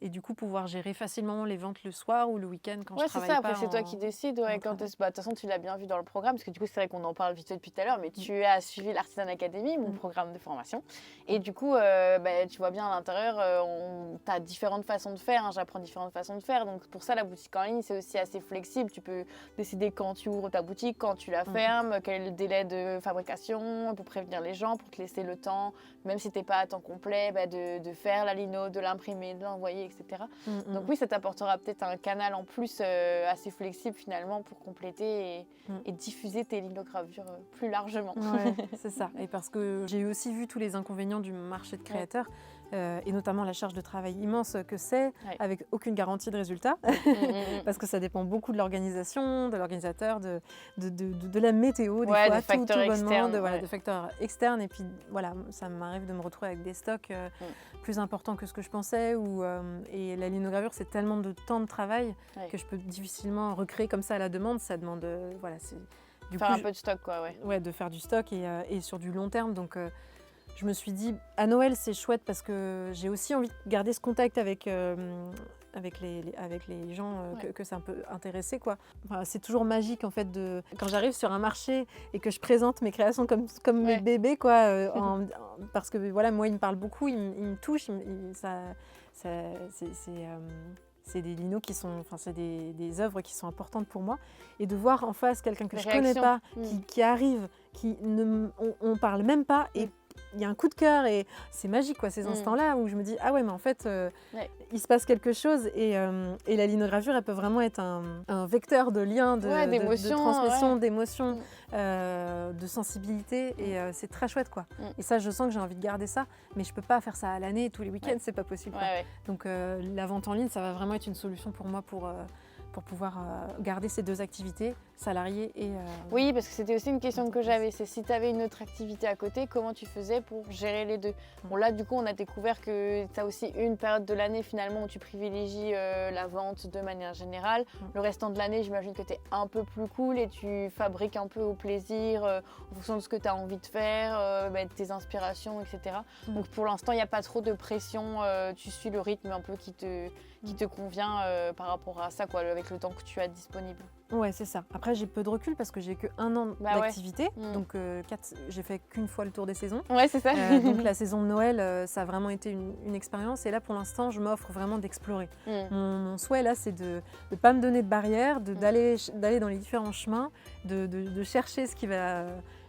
et du coup pouvoir gérer facilement les ventes le soir ou le week-end quand je travaille pas. Après c'est toi qui décides. De toute façon tu l'as bien vu dans le programme parce que du coup c'est vrai qu'on en parle vite fait depuis tout à l'heure, mais tu as suivi l'Artisan Academy, mon programme de formation, et du coup tu vois bien à l'intérieur, tu as différentes façons de faire, j'apprends différentes façons de faire, donc pour ça la boutique en ligne c'est aussi assez flexible, tu peux décider quand tu ouvres ta boutique, quand tu la fermes, quel est le délai de fabrication pour prévenir les gens, pour te laisser le temps, même si tu n'es pas à temps complet, de faire la lino, de l'imprimer, de l'envoyer, etc. Donc oui, ça t'apportera peut-être un canal en plus assez flexible finalement pour compléter et diffuser tes linogravures plus largement. C'est ça. Et parce que j'ai aussi vu tous les inconvénients du marché de créateurs et notamment la charge de travail immense que c'est avec aucune garantie de résultat parce que ça dépend beaucoup de l'organisation, de l'organisateur, de la météo, des fois, des facteurs externes, de facteurs externes. Et puis voilà, ça m'arrive de me retrouver avec des stocks plus importants que ce que je pensais. Et la linogravure, c'est tellement de temps de travail que je peux difficilement recréer comme ça à la demande. Ça demande faire un peu de stock, de faire du stock et sur du long terme. Donc je me suis dit, à Noël, c'est chouette parce que j'ai aussi envie de garder ce contact avec les gens que ça peut intéresser, quoi. C'est toujours magique en fait quand j'arrive sur un marché et que je présente mes créations comme mes bébés, quoi, parce que voilà, moi il me parle beaucoup, il me touche, c'est des linos qui sont, c'est des œuvres qui sont importantes pour moi, et de voir en face quelqu'un que je connais pas, qui arrive, on parle même pas et il y a un coup de cœur et c'est magique, quoi, ces instants-là où je me dis mais en fait il se passe quelque chose et la linogravure elle peut vraiment être un vecteur de lien, de transmission, d'émotions, de sensibilité et c'est très chouette, quoi. Et ça, je sens que j'ai envie de garder ça, mais je peux pas faire ça à l'année tous les week-ends, c'est pas possible, quoi. Donc la vente en ligne, ça va vraiment être une solution pour moi pour pouvoir garder ces deux activités salarié et... Oui, parce que c'était aussi une question que j'avais, c'est si tu avais une autre activité à côté, comment tu faisais pour gérer les deux? Bon là, du coup, on a découvert que tu as aussi une période de l'année finalement où tu privilégies la vente de manière générale. Le restant de l'année, j'imagine que tu es un peu plus cool et tu fabriques un peu au plaisir en fonction de ce que tu as envie de faire, de tes inspirations, etc. Donc pour l'instant, il n'y a pas trop de pression, tu suis le rythme un peu qui te convient par rapport à ça, quoi, avec le temps que tu as disponible. Ouais, c'est ça. Après, j'ai peu de recul parce que j'ai que 1 an d'activité. Ouais. Donc, j'ai fait qu'une fois le tour des saisons. Ouais, c'est ça. Donc, la saison de Noël, ça a vraiment été une expérience. Et là, pour l'instant, je m'offre vraiment d'explorer. Mon souhait, là, c'est de ne pas me donner de barrières, d'aller dans les différents chemins, de chercher ce qui va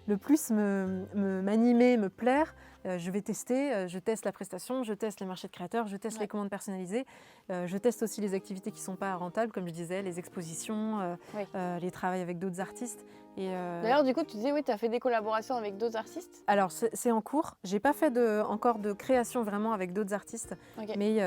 le plus m'animer, me plaire. Je vais tester, je teste la prestation, je teste les marchés de créateurs, je teste les commandes personnalisées, je teste aussi les activités qui ne sont pas rentables, comme je disais, les expositions, les travails avec d'autres artistes. D'ailleurs, du coup, tu disais, oui, tu as fait des collaborations avec d'autres artistes? Alors, c'est en cours. Je n'ai pas fait encore de création vraiment avec d'autres artistes, mais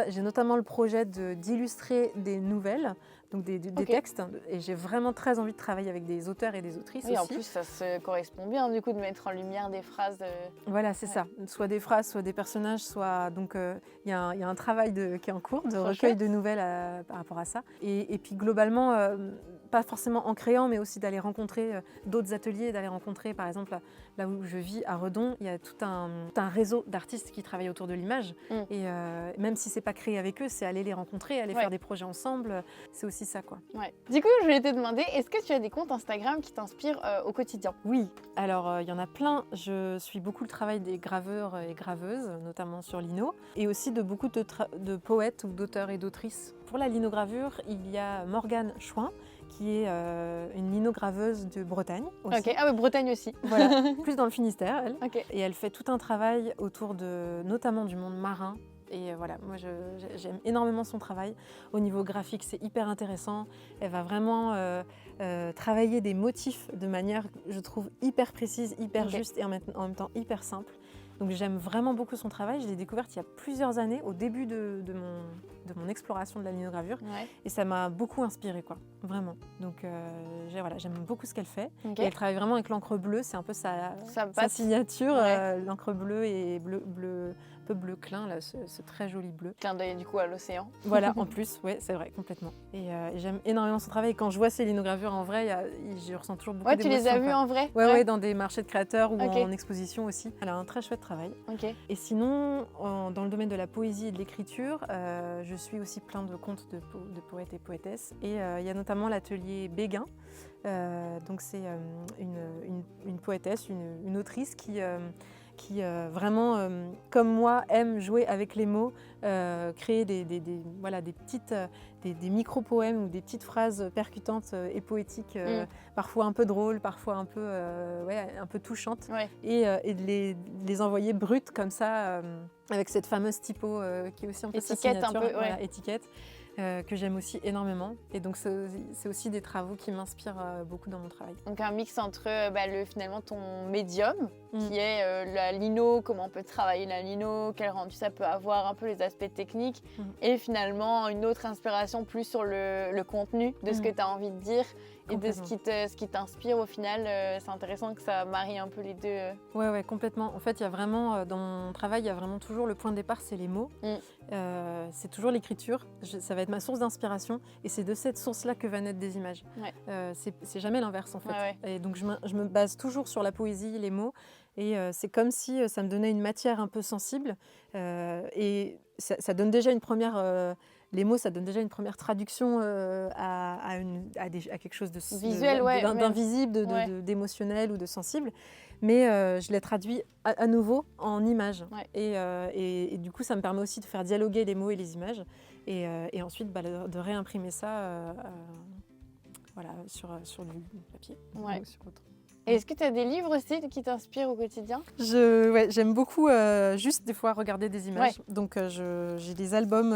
j'ai notamment le projet d'illustrer des nouvelles, donc des textes, et j'ai vraiment très envie de travailler avec des auteurs et des autrices aussi. En plus, ça se correspond bien, du coup, de mettre en lumière des phrases. Voilà, c'est ça. Soit des phrases, soit des personnages, soit... Donc, il y a un travail qui est en cours, de recueil de nouvelles par rapport à ça. Et puis, globalement, pas forcément en créant, mais aussi d'aller rencontrer d'autres ateliers, d'aller rencontrer, par exemple, là où je vis, à Redon, il y a tout un réseau d'artistes qui travaillent autour de l'image. Et même si c'est pas créé avec eux, c'est aller les rencontrer, aller faire des projets ensemble. C'est aussi ça, quoi. Du coup, je voulais te demander, est-ce que tu as des comptes Instagram qui t'inspirent au quotidien? Oui, alors il y en a plein. Je suis beaucoup le travail des graveurs et graveuses, notamment sur lino, et aussi de beaucoup de poètes ou d'auteurs et d'autrices. Pour la linogravure, il y a Morgane Chouin, qui est une linograveuse de Bretagne aussi. Ok, ah Bretagne aussi. Voilà, plus dans le Finistère, elle. Okay. Et elle fait tout un travail autour notamment du monde marin. Et voilà, moi j'aime énormément son travail. Au niveau graphique, c'est hyper intéressant. Elle va vraiment travailler des motifs de manière, je trouve, hyper précise, hyper juste et en même temps hyper simple. Donc j'aime vraiment beaucoup son travail. Je l'ai découverte il y a plusieurs années, au début de mon exploration de la linogravure. Et ça m'a beaucoup inspirée, quoi, vraiment. Donc j'aime beaucoup ce qu'elle fait. Et elle travaille vraiment avec l'encre bleue, c'est un peu sa signature. L'encre bleue et bleu peu bleu clin, là, ce très joli bleu. Clin d'œil du coup à l'océan. Voilà, en plus, ouais, c'est vrai, complètement. Et j'aime énormément son travail. Et quand je vois ses linogravures en vrai, je ressens toujours beaucoup d'émotions. Tu les as vues en vrai? Ouais, dans des marchés de créateurs ou en exposition aussi. Elle a un très chouette travail. Et sinon, dans le domaine de la poésie et de l'écriture, je suis aussi plein de contes de poètes et poétesses. Et il y a notamment l'atelier Béguin. Donc c'est une poétesse, une autrice qui vraiment, comme moi, aime jouer avec les mots, créer des micro-poèmes ou des petites phrases percutantes et poétiques, parfois un peu drôles, parfois un peu touchantes, et de les envoyer brutes comme ça, avec cette fameuse typo qui est aussi un peu sa signature, étiquette. Que j'aime aussi énormément. Et donc, c'est aussi des travaux qui m'inspirent beaucoup dans mon travail. Donc, un mix entre finalement ton médium, qui est la lino, comment on peut travailler la lino, quel rendu ça peut avoir, un peu les aspects techniques, et finalement une autre inspiration plus sur le contenu de ce que tu as envie de dire et de ce qui t'inspire au final. C'est intéressant que ça marie un peu les deux. Ouais, complètement. En fait, il y a vraiment, dans mon travail, il y a vraiment toujours le point de départ, c'est les mots. C'est toujours l'écriture. Ça va être ma source d'inspiration. Et c'est de cette source-là que va naître des images. C'est jamais l'inverse, en fait. Et donc, je me base toujours sur la poésie, les mots. Et c'est comme si ça me donnait une matière un peu sensible. Et ça donne déjà une première... les mots, ça donne déjà une première traduction à quelque chose de visuel, d'invisible, d'émotionnel ou de sensible. Mais je l'ai traduit à nouveau en images. Et du coup, ça me permet aussi de faire dialoguer les mots et les images. Et ensuite, de réimprimer ça sur du papier ou sur autre. Et est-ce que tu as des livres aussi qui t'inspirent au quotidien? J'aime beaucoup juste des fois regarder des images. Donc j'ai des albums,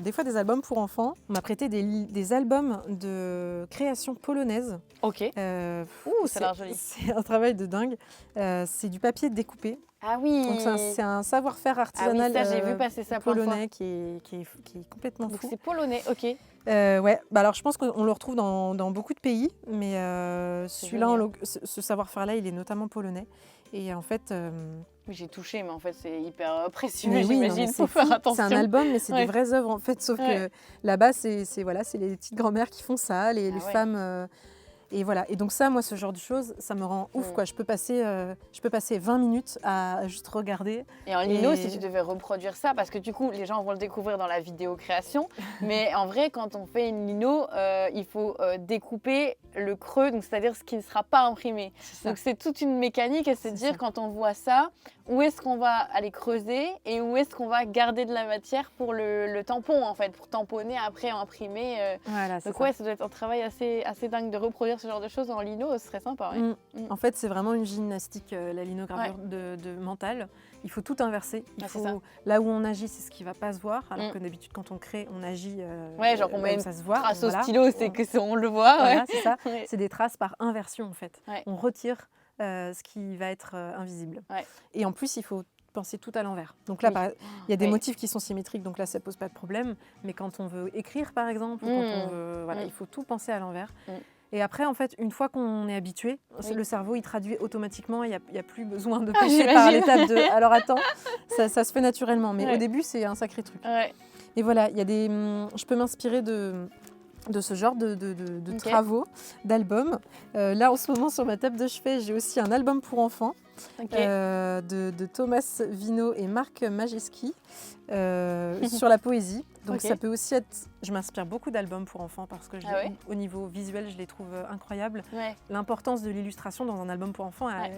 des fois des albums pour enfants. On m'a prêté des albums de création polonaise. Ok. Ça a l'air joli. C'est un travail de dingue. C'est du papier découpé. Ah oui. Donc c'est un savoir-faire artisanal j'ai vu passer ça polonais qui est complètement fou. Donc c'est polonais, ok. Ouais, bah alors je pense qu'on le retrouve dans beaucoup de pays, mais celui-là, génial. ce savoir-faire-là, il est notamment polonais. Et en fait, Oui, j'ai touché, mais en fait, c'est hyper précieux, mais oui, non, mais j'imagine, c'est faut faire fou. attention. C'est un album, mais c'est des Ouais. vraies œuvres en fait. Sauf Ouais. que là-bas, voilà, c'est les petites grand-mères qui font ça, les Ah ouais. femmes. Et voilà. Et donc ça, moi, ce genre de choses, ça me rend ouf, Mm. quoi. Je peux passer 20 minutes à juste regarder. Et en lino, Et- si tu devais reproduire ça, parce que du coup, les gens vont le découvrir dans la vidéo création, mais en vrai, quand on fait une lino, il faut découper le creux, donc c'est-à-dire ce qui ne sera pas imprimé. C'est ça. Donc c'est toute une mécanique, et c'est C'est dire ça. quand on voit ça, où est-ce qu'on va aller creuser et où est-ce qu'on va garder de la matière pour le tampon, en fait, pour tamponner après, imprimer. Voilà, c'est Donc ça. ouais, ça doit être un travail assez dingue de reproduire ce genre de choses en lino, ce serait sympa. Ouais. Mm. En fait, c'est vraiment une gymnastique, la linogravure de mentale. Il faut tout inverser. Ah, c'est ça. Là où on agit, c'est ce qui va pas se voir, alors Mm. que d'habitude, quand on crée, on agit. Ouais, genre on là met où ça se voit. Trace au Voilà. stylo, c'est que on le voit. Voilà, Ouais. c'est ça. Ouais. C'est des traces par inversion en fait. Ouais. On retire ce qui va être invisible. Ouais. Et en plus, il faut penser tout à l'envers. Donc là, Oui. il y a des Ouais. motifs qui sont symétriques, donc là, ça pose pas de problème. Mais quand on veut écrire, par exemple, ou quand on veut, voilà, il faut tout penser à l'envers. Et après, en fait, une fois qu'on est habitué, Oui. le cerveau, il traduit automatiquement. Il y a plus besoin de Ah, passer par j'imagine. l'étape de. Alors attends, ça se fait naturellement. Mais Ouais. au début, c'est un sacré truc. Ouais. Et voilà, il y a je peux m'inspirer de ce genre de Ok. travaux, d'albums. Là, en ce moment, sur ma table de chevet, j'ai aussi un album pour enfants Ok. de Thomas Vino et Marc Majeski sur la poésie. Donc Ok. ça peut aussi être... Je m'inspire beaucoup d'albums pour enfants parce que Ah ouais au niveau visuel, je les trouve incroyables. Ouais. L'importance de l'illustration dans un album pour enfants, Ouais.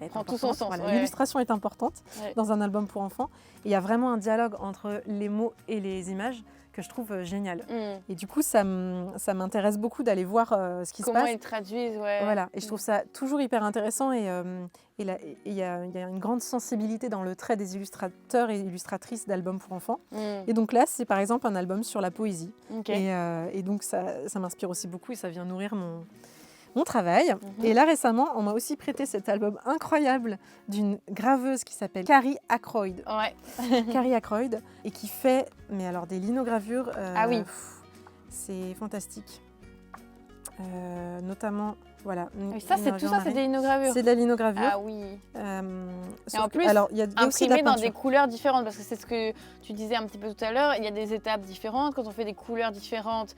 est Prend tout importante. son sens, Voilà, ouais. l'illustration est importante Ouais. dans un album pour enfants. Et il y a vraiment un dialogue entre les mots et les images que je trouve génial. Et du coup, ça m'intéresse beaucoup d'aller voir ce qui Comment se passe. ils traduisent, ouais. Voilà, et je trouve ça toujours hyper intéressant et il y a une grande sensibilité dans le trait des illustrateurs et illustratrices d'albums pour enfants. Et donc là, c'est par exemple un album sur la poésie. Ok. Et donc ça m'inspire aussi beaucoup et ça vient nourrir mon travail. Mhm. Et là, récemment, on m'a aussi prêté cet album incroyable d'une graveuse qui s'appelle Carrie Ackroyd. Ouais. Carrie Ackroyd, et qui fait mais alors des linogravures. Ah oui. C'est fantastique. Notamment, voilà. Mais ça, c'est tout ça, c'est des linogravures. C'est de la linogravure. Ah oui. Sauf en que- plus, alors, il y a aussi de la Imprimé dans peinture. des couleurs différentes, parce que c'est ce que tu disais un petit peu tout à l'heure, il y a des étapes différentes. Quand on fait des couleurs différentes,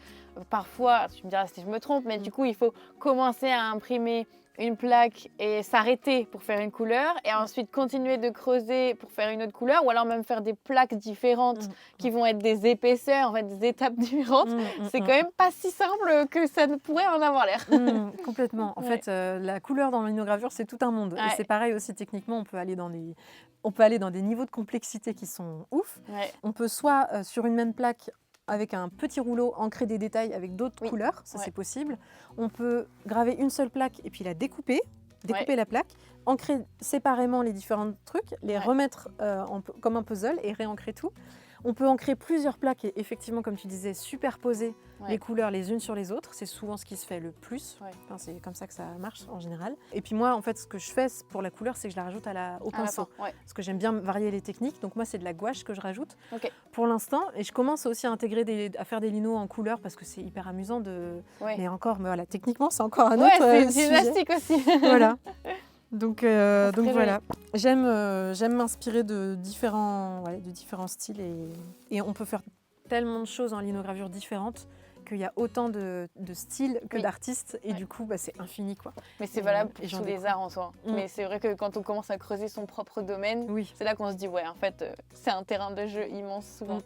parfois, tu me diras si je me trompe, mais du coup, il faut commencer à imprimer une plaque et s'arrêter pour faire une couleur, et ensuite continuer de creuser pour faire une autre couleur, ou alors même faire des plaques différentes qui vont être des épaisseurs, en fait, des étapes différentes. C'est quand même pas si simple que ça ne pourrait en avoir l'air. Complètement. En Ouais. fait, la couleur dans la linogravure, c'est tout un monde. Ouais. Et c'est pareil aussi techniquement, on peut aller dans des niveaux de complexité qui sont ouf. Ouais. On peut soit sur une même plaque avec un petit rouleau ancrer des détails avec d'autres Oui. couleurs, ça Ouais. c'est possible. On peut graver une seule plaque et puis la découper la plaque, ancrer séparément les différents trucs, les Ouais. remettre comme un puzzle et réancrer tout. On peut ancrer plusieurs plaques et effectivement, comme tu disais, superposer Ouais. les couleurs les unes sur les autres. C'est souvent ce qui se fait le plus. Ouais. Enfin, c'est comme ça que ça marche en général. Et puis moi, en fait, ce que je fais pour la couleur, c'est que je la rajoute au À la pinceau. fin, ouais. Parce que j'aime bien varier les techniques. Donc moi, c'est de la gouache que je rajoute Ok. pour l'instant. Et je commence aussi à à faire des linos en couleur parce que c'est hyper amusant Ouais. Mais voilà, techniquement, c'est encore un Ouais, autre c'est une sujet. gymnastique aussi. Voilà. Donc très voilà, j'aime m'inspirer de différents styles et on peut faire tellement de choses en linogravure différentes qu'il y a autant de styles que Oui. d'artistes et Ouais. du coup c'est infini quoi. Mais c'est Et- valable et pour j'en tous les découvre. arts en soi. Mais c'est vrai que quand on commence à creuser son propre domaine, Oui, c'est là qu'on se dit, ouais, en fait, c'est un terrain de jeu immense souvent.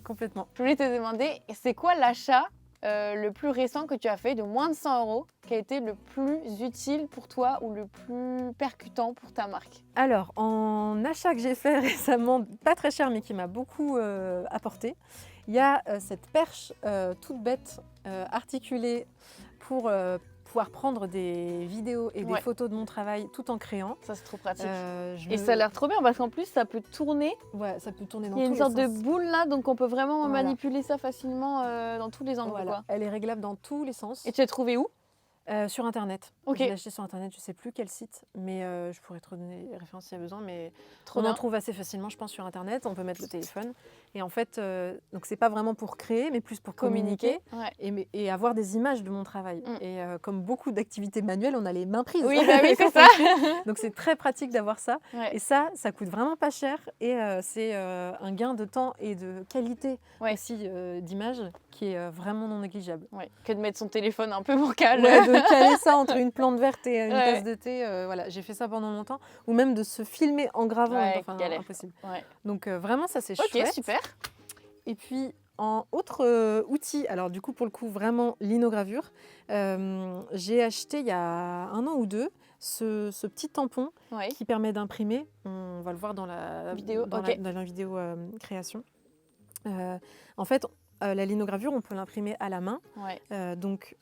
complètement. Je voulais te demander, c'est quoi l'achat le plus récent que tu as fait de moins de 100 € qui a été le plus utile pour toi ou le plus percutant pour ta marque? Alors en achat que j'ai fait récemment, pas très cher mais qui m'a beaucoup apporté, il y a cette perche toute bête articulée pour pouvoir prendre des vidéos et des Ouais. photos de mon travail tout en créant. Ça, c'est trop pratique. Je Et le- ça a l'air trop bien parce qu'en plus, ça peut tourner. Ouais, ça peut tourner dans Il y a tous une les sorte de sens. boule là, donc on peut vraiment Voilà. manipuler ça facilement dans tous les angles. Voilà. Quoi. Elle est réglable dans tous les sens. Et tu l'as trouvé où? Sur internet. Ok. Je l'ai acheté sur internet, je sais plus quel site, mais je pourrais te redonner les références s'il y a besoin, mais Trop on bien. en trouve assez facilement, je pense, sur internet. On peut mettre le téléphone. Et en fait, donc c'est pas vraiment pour créer, mais plus pour communiquer Ouais. et avoir des images de mon travail. Mm. Et comme beaucoup d'activités manuelles, on a les mains prises. Oui, bah oui, c'est Quand ça. on écrit. Donc c'est très pratique d'avoir ça. Ouais. Et ça coûte vraiment pas cher. Et c'est un gain de temps et de qualité Ouais. aussi d'image qui est vraiment non négligeable. Ouais. Que de mettre son téléphone un peu bancal. Ouais, de caler ça entre une plante verte et une Ouais. tasse de thé, voilà, j'ai fait ça pendant longtemps. Ou même de se filmer en gravant, Ouais, enfin galère. impossible. Ouais. Donc vraiment ça c'est Ok, chouette. super. Et puis en autre outil, alors du coup pour le coup vraiment linogravure, j'ai acheté il y a 1 an ou 2 ce petit tampon Ouais. qui permet d'imprimer. On va le voir dans la Vidéo, dans ok. dans la vidéo création. En fait, la linogravure, on peut l'imprimer à la main. Ouais. Donc,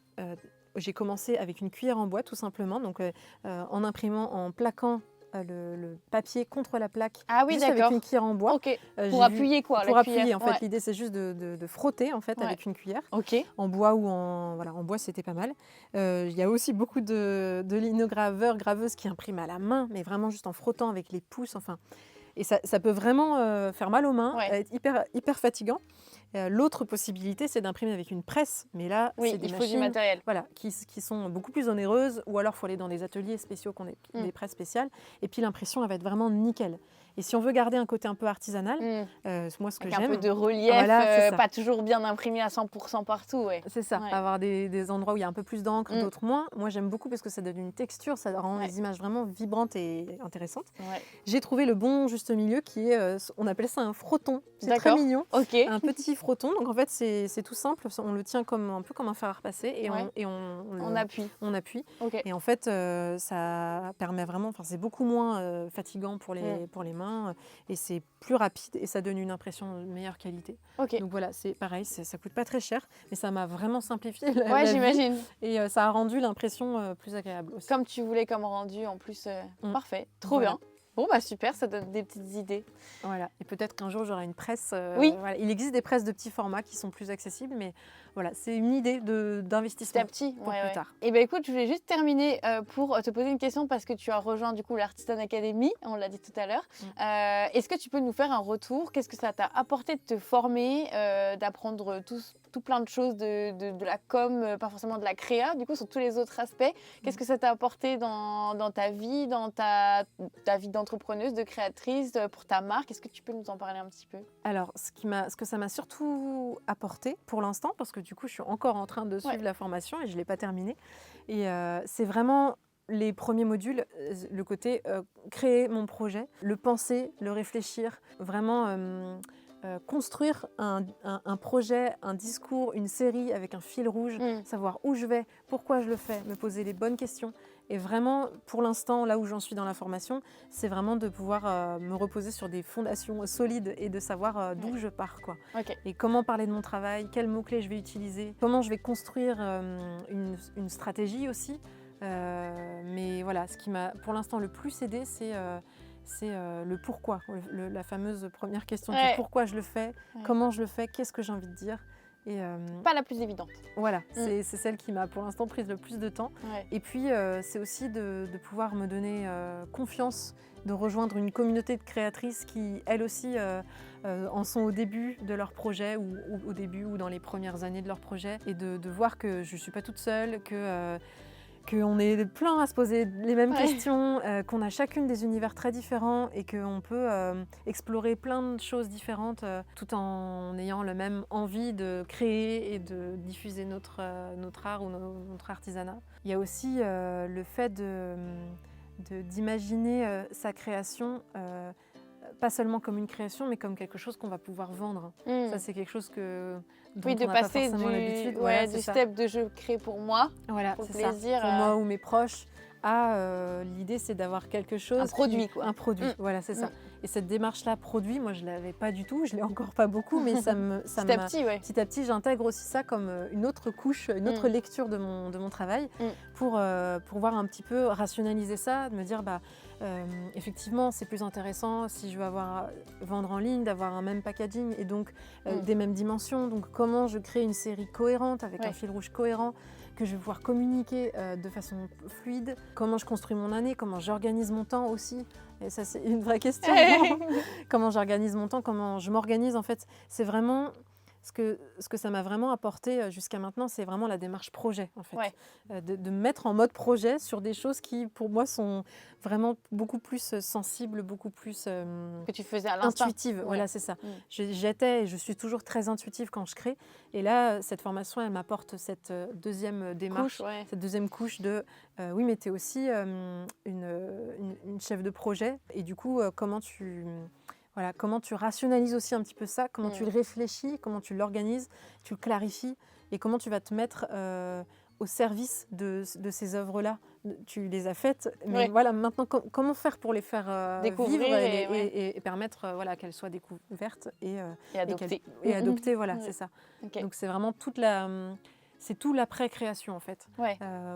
j'ai commencé avec une cuillère en bois, tout simplement. Donc, en imprimant, en plaquant le papier contre la plaque, Ah oui, juste avec d'accord. une cuillère en bois. Ok. J'ai Pour vu- appuyer quoi, Pour la appuyer, cuillère. en fait. Ouais. L'idée, c'est juste de frotter, en fait, Ouais. avec une cuillère. Ok. En bois ou en bois, c'était pas mal. Il y a aussi beaucoup de linograveurs, graveuses qui impriment à la main, mais vraiment juste en frottant avec les pouces. Enfin, et ça peut vraiment faire mal aux mains, Ouais. être hyper fatigant. L'autre possibilité, c'est d'imprimer avec une presse, mais là, Oui, c'est des il faut du machines matériel. voilà, qui sont beaucoup plus onéreuses, ou alors il faut aller dans des ateliers spéciaux, des presses spéciales, et puis l'impression, elle va être vraiment nickel. Et si on veut garder un côté un peu artisanal, moi, ce que Avec un j'aime, peu de relief, voilà, c'est ça. pas toujours bien imprimé à 100% partout. Ouais. C'est ça, Ouais. avoir des endroits où il y a un peu plus d'encre, Mm. d'autres moins. Moi, j'aime beaucoup parce que ça donne une texture, ça rend Ouais. les images vraiment vibrantes et intéressantes. Ouais. J'ai trouvé le bon juste milieu qui est, on appelle ça un frotton. C'est très D'accord. mignon. Ok. Un petit frotton, donc en fait c'est tout simple, on le tient un peu comme un fer à repasser et, Ouais. on On appuie. appuie. Ok. Et en fait ça permet vraiment, enfin c'est beaucoup moins fatigant pour les mains et c'est plus rapide et ça donne une impression de meilleure qualité. Ok. Donc voilà, c'est pareil, ça coûte pas très cher, mais ça m'a vraiment simplifié la Ouais, vie j'imagine. et ça a rendu l'impression plus agréable aussi. Comme tu voulais comme rendu en plus. Parfait. Trop Voilà. bien. Bon, bah super, ça donne des petites idées. Voilà, et peut-être qu'un jour j'aurai une presse. Oui. Voilà. Il existe des presses de petits formats qui sont plus accessibles, mais voilà, c'est une idée d'investissement Petit à petit. pour plus tard. Et ben écoute, je voulais juste terminer pour te poser une question parce que tu as rejoint du coup l'Artisan Academy, on l'a dit tout à l'heure. Est-ce que tu peux nous faire un retour? Qu'est-ce que ça t'a apporté de te former, d'apprendre tout plein de choses de la com, pas forcément de la créa, du coup sur tous les autres aspects? Qu'est-ce que ça t'a apporté dans ta vie, dans ta vie d'entrepreneuse, de créatrice, pour ta marque? Est-ce que tu peux nous en parler un petit peu? Alors, ce que ça m'a surtout apporté pour l'instant, parce que du coup je suis encore en train de suivre la formation et je ne l'ai pas terminée, et c'est vraiment les premiers modules, le côté créer mon projet, le penser, le réfléchir, vraiment construire un projet, un discours, une série avec un fil rouge, savoir où je vais, pourquoi je le fais, me poser les bonnes questions. Et vraiment, pour l'instant, là où j'en suis dans la formation, c'est vraiment de pouvoir me reposer sur des fondations solides et de savoir d'où je pars, quoi. Ok. Et comment parler de mon travail, quels mots-clés je vais utiliser, comment je vais construire une stratégie aussi. Mais voilà, ce qui m'a pour l'instant le plus aidé, c'est le pourquoi, la fameuse première question du pourquoi je le fais, comment je le fais, qu'est-ce que j'ai envie de dire. Et, pas la plus évidente. Voilà, c'est celle qui m'a pour l'instant prise le plus de temps. Et puis, c'est aussi de pouvoir me donner confiance, de rejoindre une communauté de créatrices qui, elles aussi, en sont au début de leur projet ou au début ou dans les premières années de leur projet. Et de voir que je ne suis pas toute seule, qu'on est plein à se poser les mêmes questions, qu'on a chacune des univers très différents et qu'on peut explorer plein de choses différentes tout en ayant la même envie de créer et de diffuser notre art ou notre artisanat. Il y a aussi le fait d'imaginer sa création pas seulement comme une création, mais comme quelque chose qu'on va pouvoir vendre. Ça, c'est quelque chose dont de on n'a pas passer forcément l'habitude. du step de je crée pour moi, voilà, pour le plaisir, plaisir. pour moi ou mes proches. L'idée, c'est d'avoir quelque chose. Un produit, quoi. Un produit, voilà, c'est ça. Et cette démarche-là, produit, moi, je ne l'avais pas du tout. Je ne l'ai encore pas beaucoup, mais petit à petit, j'intègre aussi ça comme une autre couche, une autre lecture de mon travail pour voir un petit peu rationaliser ça, de me dire, effectivement, c'est plus intéressant si je veux vendre en ligne, d'avoir un même packaging et donc des mêmes dimensions. Donc, comment je crée une série cohérente avec un fil rouge cohérent, que je vais pouvoir communiquer de façon fluide, comment je construis mon année, comment j'organise mon temps aussi. Et ça, c'est une vraie question. Comment j'organise mon temps, comment je m'organise, en fait. C'est vraiment ce que ça m'a vraiment apporté jusqu'à maintenant, c'est vraiment la démarche projet, en fait. Ouais. De me mettre en mode projet sur des choses qui, pour moi, sont vraiment beaucoup plus sensibles, beaucoup plus Que tu faisais à l'instant. intuitives. Voilà, c'est ça. J'étais et je suis toujours très intuitive quand je crée. Et là, cette formation, elle m'apporte cette deuxième démarche, cette deuxième couche de oui, mais tu es aussi une chef de projet. Et du coup, comment tu rationalises aussi un petit peu ça, comment tu le réfléchis, comment tu l'organises, tu le clarifies et comment tu vas te mettre au service de ces œuvres-là. Tu les as faites, mais voilà, maintenant, comment faire pour les faire découvrir vivre et permettre qu'elles soient découvertes et adoptées. Et adoptées, voilà, c'est ça. Okay. Donc c'est vraiment c'est tout l'après-création en fait.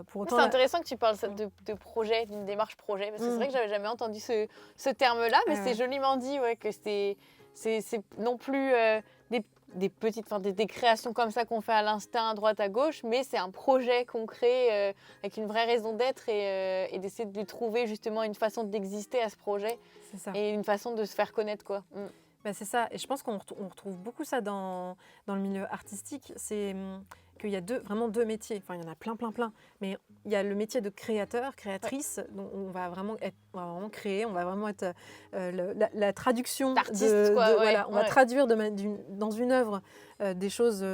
Pour autant, c'est intéressant que tu parles de projet, d'une démarche projet, parce que c'est vrai que j'avais jamais entendu ce terme-là, mais c'est joliment dit que c'est non plus des petites, des créations comme ça qu'on fait à l'instinct, à droite, à gauche, mais c'est un projet concret avec une vraie raison d'être et d'essayer de lui trouver justement une façon d'exister à ce projet et une façon de se faire connaître, quoi. C'est ça, et je pense qu'on retrouve beaucoup ça dans le milieu artistique, c'est qu'il y a vraiment deux métiers, enfin il y en a plein, mais il y a le métier de créateur, créatrice, dont on va vraiment créer, on va vraiment être la traduction d'artiste, on va traduire dans une œuvre des choses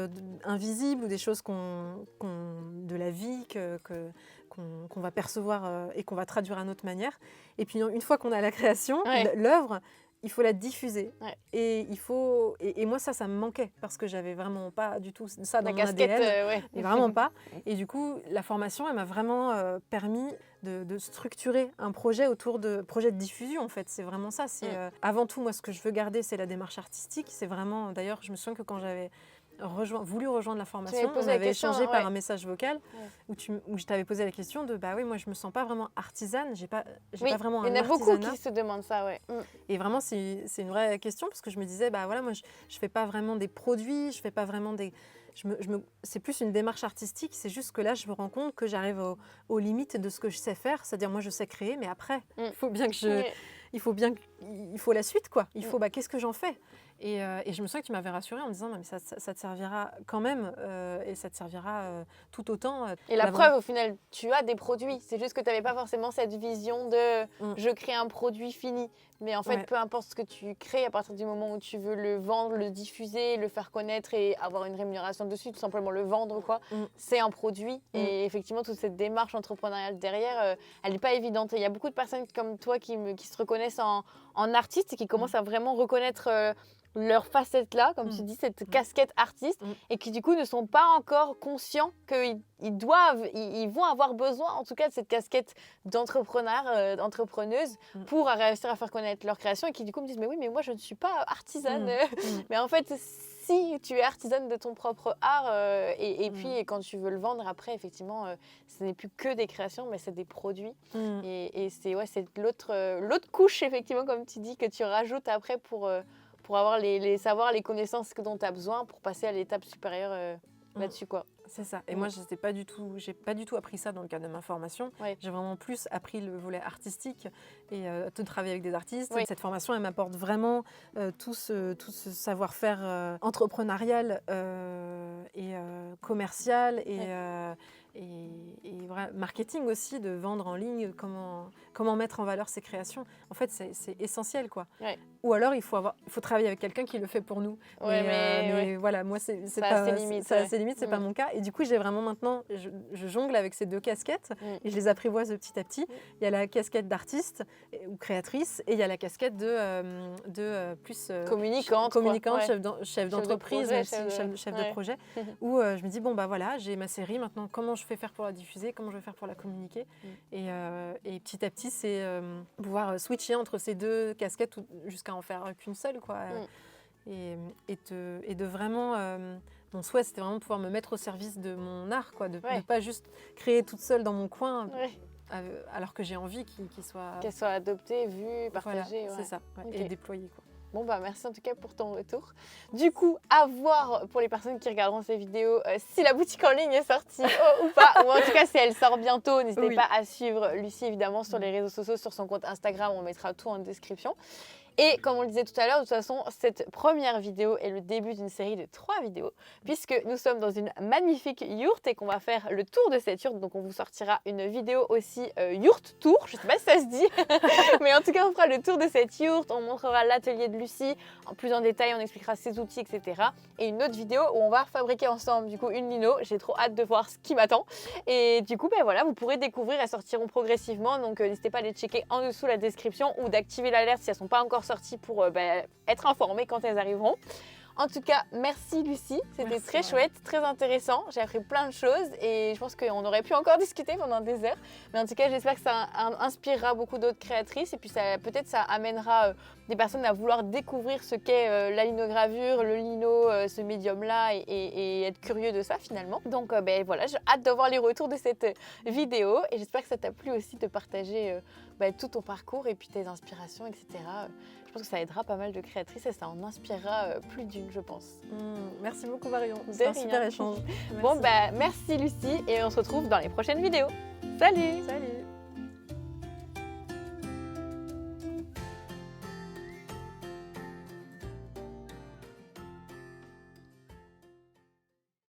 invisibles ou des choses de la vie qu'on va percevoir et qu'on va traduire à notre manière. Et puis une fois qu'on a la création, l'œuvre, il faut la diffuser. Et moi, ça me manquait parce que j'avais vraiment pas du tout ça dans mon ADN. Et vraiment pas. Et du coup, la formation, elle m'a vraiment permis de structurer un projet autour de projet de diffusion, en fait. C'est vraiment ça. Avant tout, moi, ce que je veux garder, c'est la démarche artistique. C'est vraiment, d'ailleurs, je me souviens que quand j'avais voulu rejoindre la formation, on avait échangé par un message vocal où je t'avais posé la question de oui, moi je me sens pas vraiment artisane, j'ai pas vraiment un artisanat. Il y en a beaucoup qui se demandent ça, Et vraiment c'est une vraie question parce que je me disais moi je fais pas vraiment des produits, je fais pas vraiment des c'est plus une démarche artistique, c'est juste que là je me rends compte que j'arrive aux limites de ce que je sais faire, c'est-à-dire moi je sais créer, mais après il faut la suite, quoi. Il faut qu'est-ce que j'en fais. Et je me souviens que tu m'avais rassurée en me disant mais ça te servira quand même et ça te servira tout autant. Et la preuve, au final, tu as des produits. C'est juste que tu n'avais pas forcément cette vision de je crée un produit fini. Mais en fait, peu importe ce que tu crées, à partir du moment où tu veux le vendre, le diffuser, le faire connaître et avoir une rémunération dessus, tout simplement le vendre, c'est un produit. Et effectivement, toute cette démarche entrepreneuriale derrière, elle n'est pas évidente. Et il y a beaucoup de personnes comme toi qui se reconnaissent en artiste et qui commencent à vraiment reconnaître leur facette-là, comme tu dis, cette casquette artiste, et qui du coup ne sont pas encore conscients qu'ils vont avoir besoin en tout cas de cette casquette d'entrepreneur, d'entrepreneuse pour réussir à faire connaître leur création, et qui du coup me disent mais oui, mais moi je ne suis pas artisane. Mais en fait, si tu es artisane de ton propre art et puis quand tu veux le vendre après, effectivement, ce n'est plus que des créations, mais c'est des produits. Et c'est l'autre couche, effectivement, comme tu dis, que tu rajoutes après pour avoir les savoirs, les connaissances dont tu as besoin pour passer à l'étape supérieure là-dessus, quoi. C'est ça. Et moi, j'ai pas du tout appris ça dans le cadre de ma formation. J'ai vraiment plus appris le volet artistique et de travailler avec des artistes. Cette formation, elle m'apporte vraiment tout ce savoir-faire entrepreneurial et commercial et marketing aussi, de vendre en ligne, comment mettre en valeur ses créations. En fait, c'est essentiel, quoi. Ou alors, il faut travailler avec quelqu'un qui le fait pour nous. Mais voilà, moi, c'est pas assez limite. C'est pas mon cas. Et du coup, j'ai vraiment maintenant, je jongle avec ces deux casquettes et je les apprivoise petit à petit. Il y a la casquette d'artiste ou créatrice et il y a la casquette de plus communicante, chef d'entreprise, chef de projet, où je me dis, voilà, j'ai ma série maintenant, comment je vais faire pour la diffuser, comment je vais faire pour la communiquer. Et petit à petit, c'est pouvoir switcher entre ces deux casquettes jusqu'à en faire qu'une seule, quoi. Et de vraiment... mon souhait, c'était vraiment de pouvoir me mettre au service de mon art, quoi, de ne pas juste créer toute seule dans mon coin, alors que j'ai envie qu'il soit... Qu'elle soit adoptée, vue, partagée. Voilà, c'est ça, et déployée, quoi. Bon bah merci en tout cas pour ton retour. Du coup, à voir pour les personnes qui regarderont ces vidéos si la boutique en ligne est sortie ou pas, ou en tout cas si elle sort bientôt. N'hésitez pas à suivre Lucie évidemment sur les réseaux sociaux, sur son compte Instagram, on mettra tout en description. Et comme on le disait tout à l'heure, de toute façon, cette première vidéo est le début d'une série de 3 vidéos, puisque nous sommes dans une magnifique yourte et qu'on va faire le tour de cette yourte. Donc on vous sortira une vidéo aussi yourte tour, je ne sais pas si ça se dit, mais en tout cas on fera le tour de cette yourte, on montrera l'atelier de Lucie en plus en détail, on expliquera ses outils, etc. Et une autre vidéo où on va fabriquer ensemble du coup une lino. J'ai trop hâte de voir ce qui m'attend. Et du coup, ben voilà, vous pourrez découvrir, elles sortiront progressivement, donc n'hésitez pas à les checker en dessous la description ou d'activer l'alerte si elles ne sont pas encore sorties pour être informés quand elles arriveront. En tout cas, merci Lucie, c'était très chouette, très intéressant. J'ai appris plein de choses et je pense qu'on aurait pu encore discuter pendant des heures. Mais en tout cas, j'espère que ça inspirera beaucoup d'autres créatrices et puis peut-être ça amènera des personnes à vouloir découvrir ce qu'est la linogravure, le lino, ce médium-là et être curieux de ça finalement. Donc voilà, j'ai hâte de voir les retours de cette vidéo et j'espère que ça t'a plu aussi de partager tout ton parcours et puis tes inspirations, etc. Je pense que ça aidera pas mal de créatrices et ça en inspirera plus d'une, je pense. Merci beaucoup Marion, c'est un super échange. Bon, merci Lucie et on se retrouve dans les prochaines vidéos. Salut! Salut!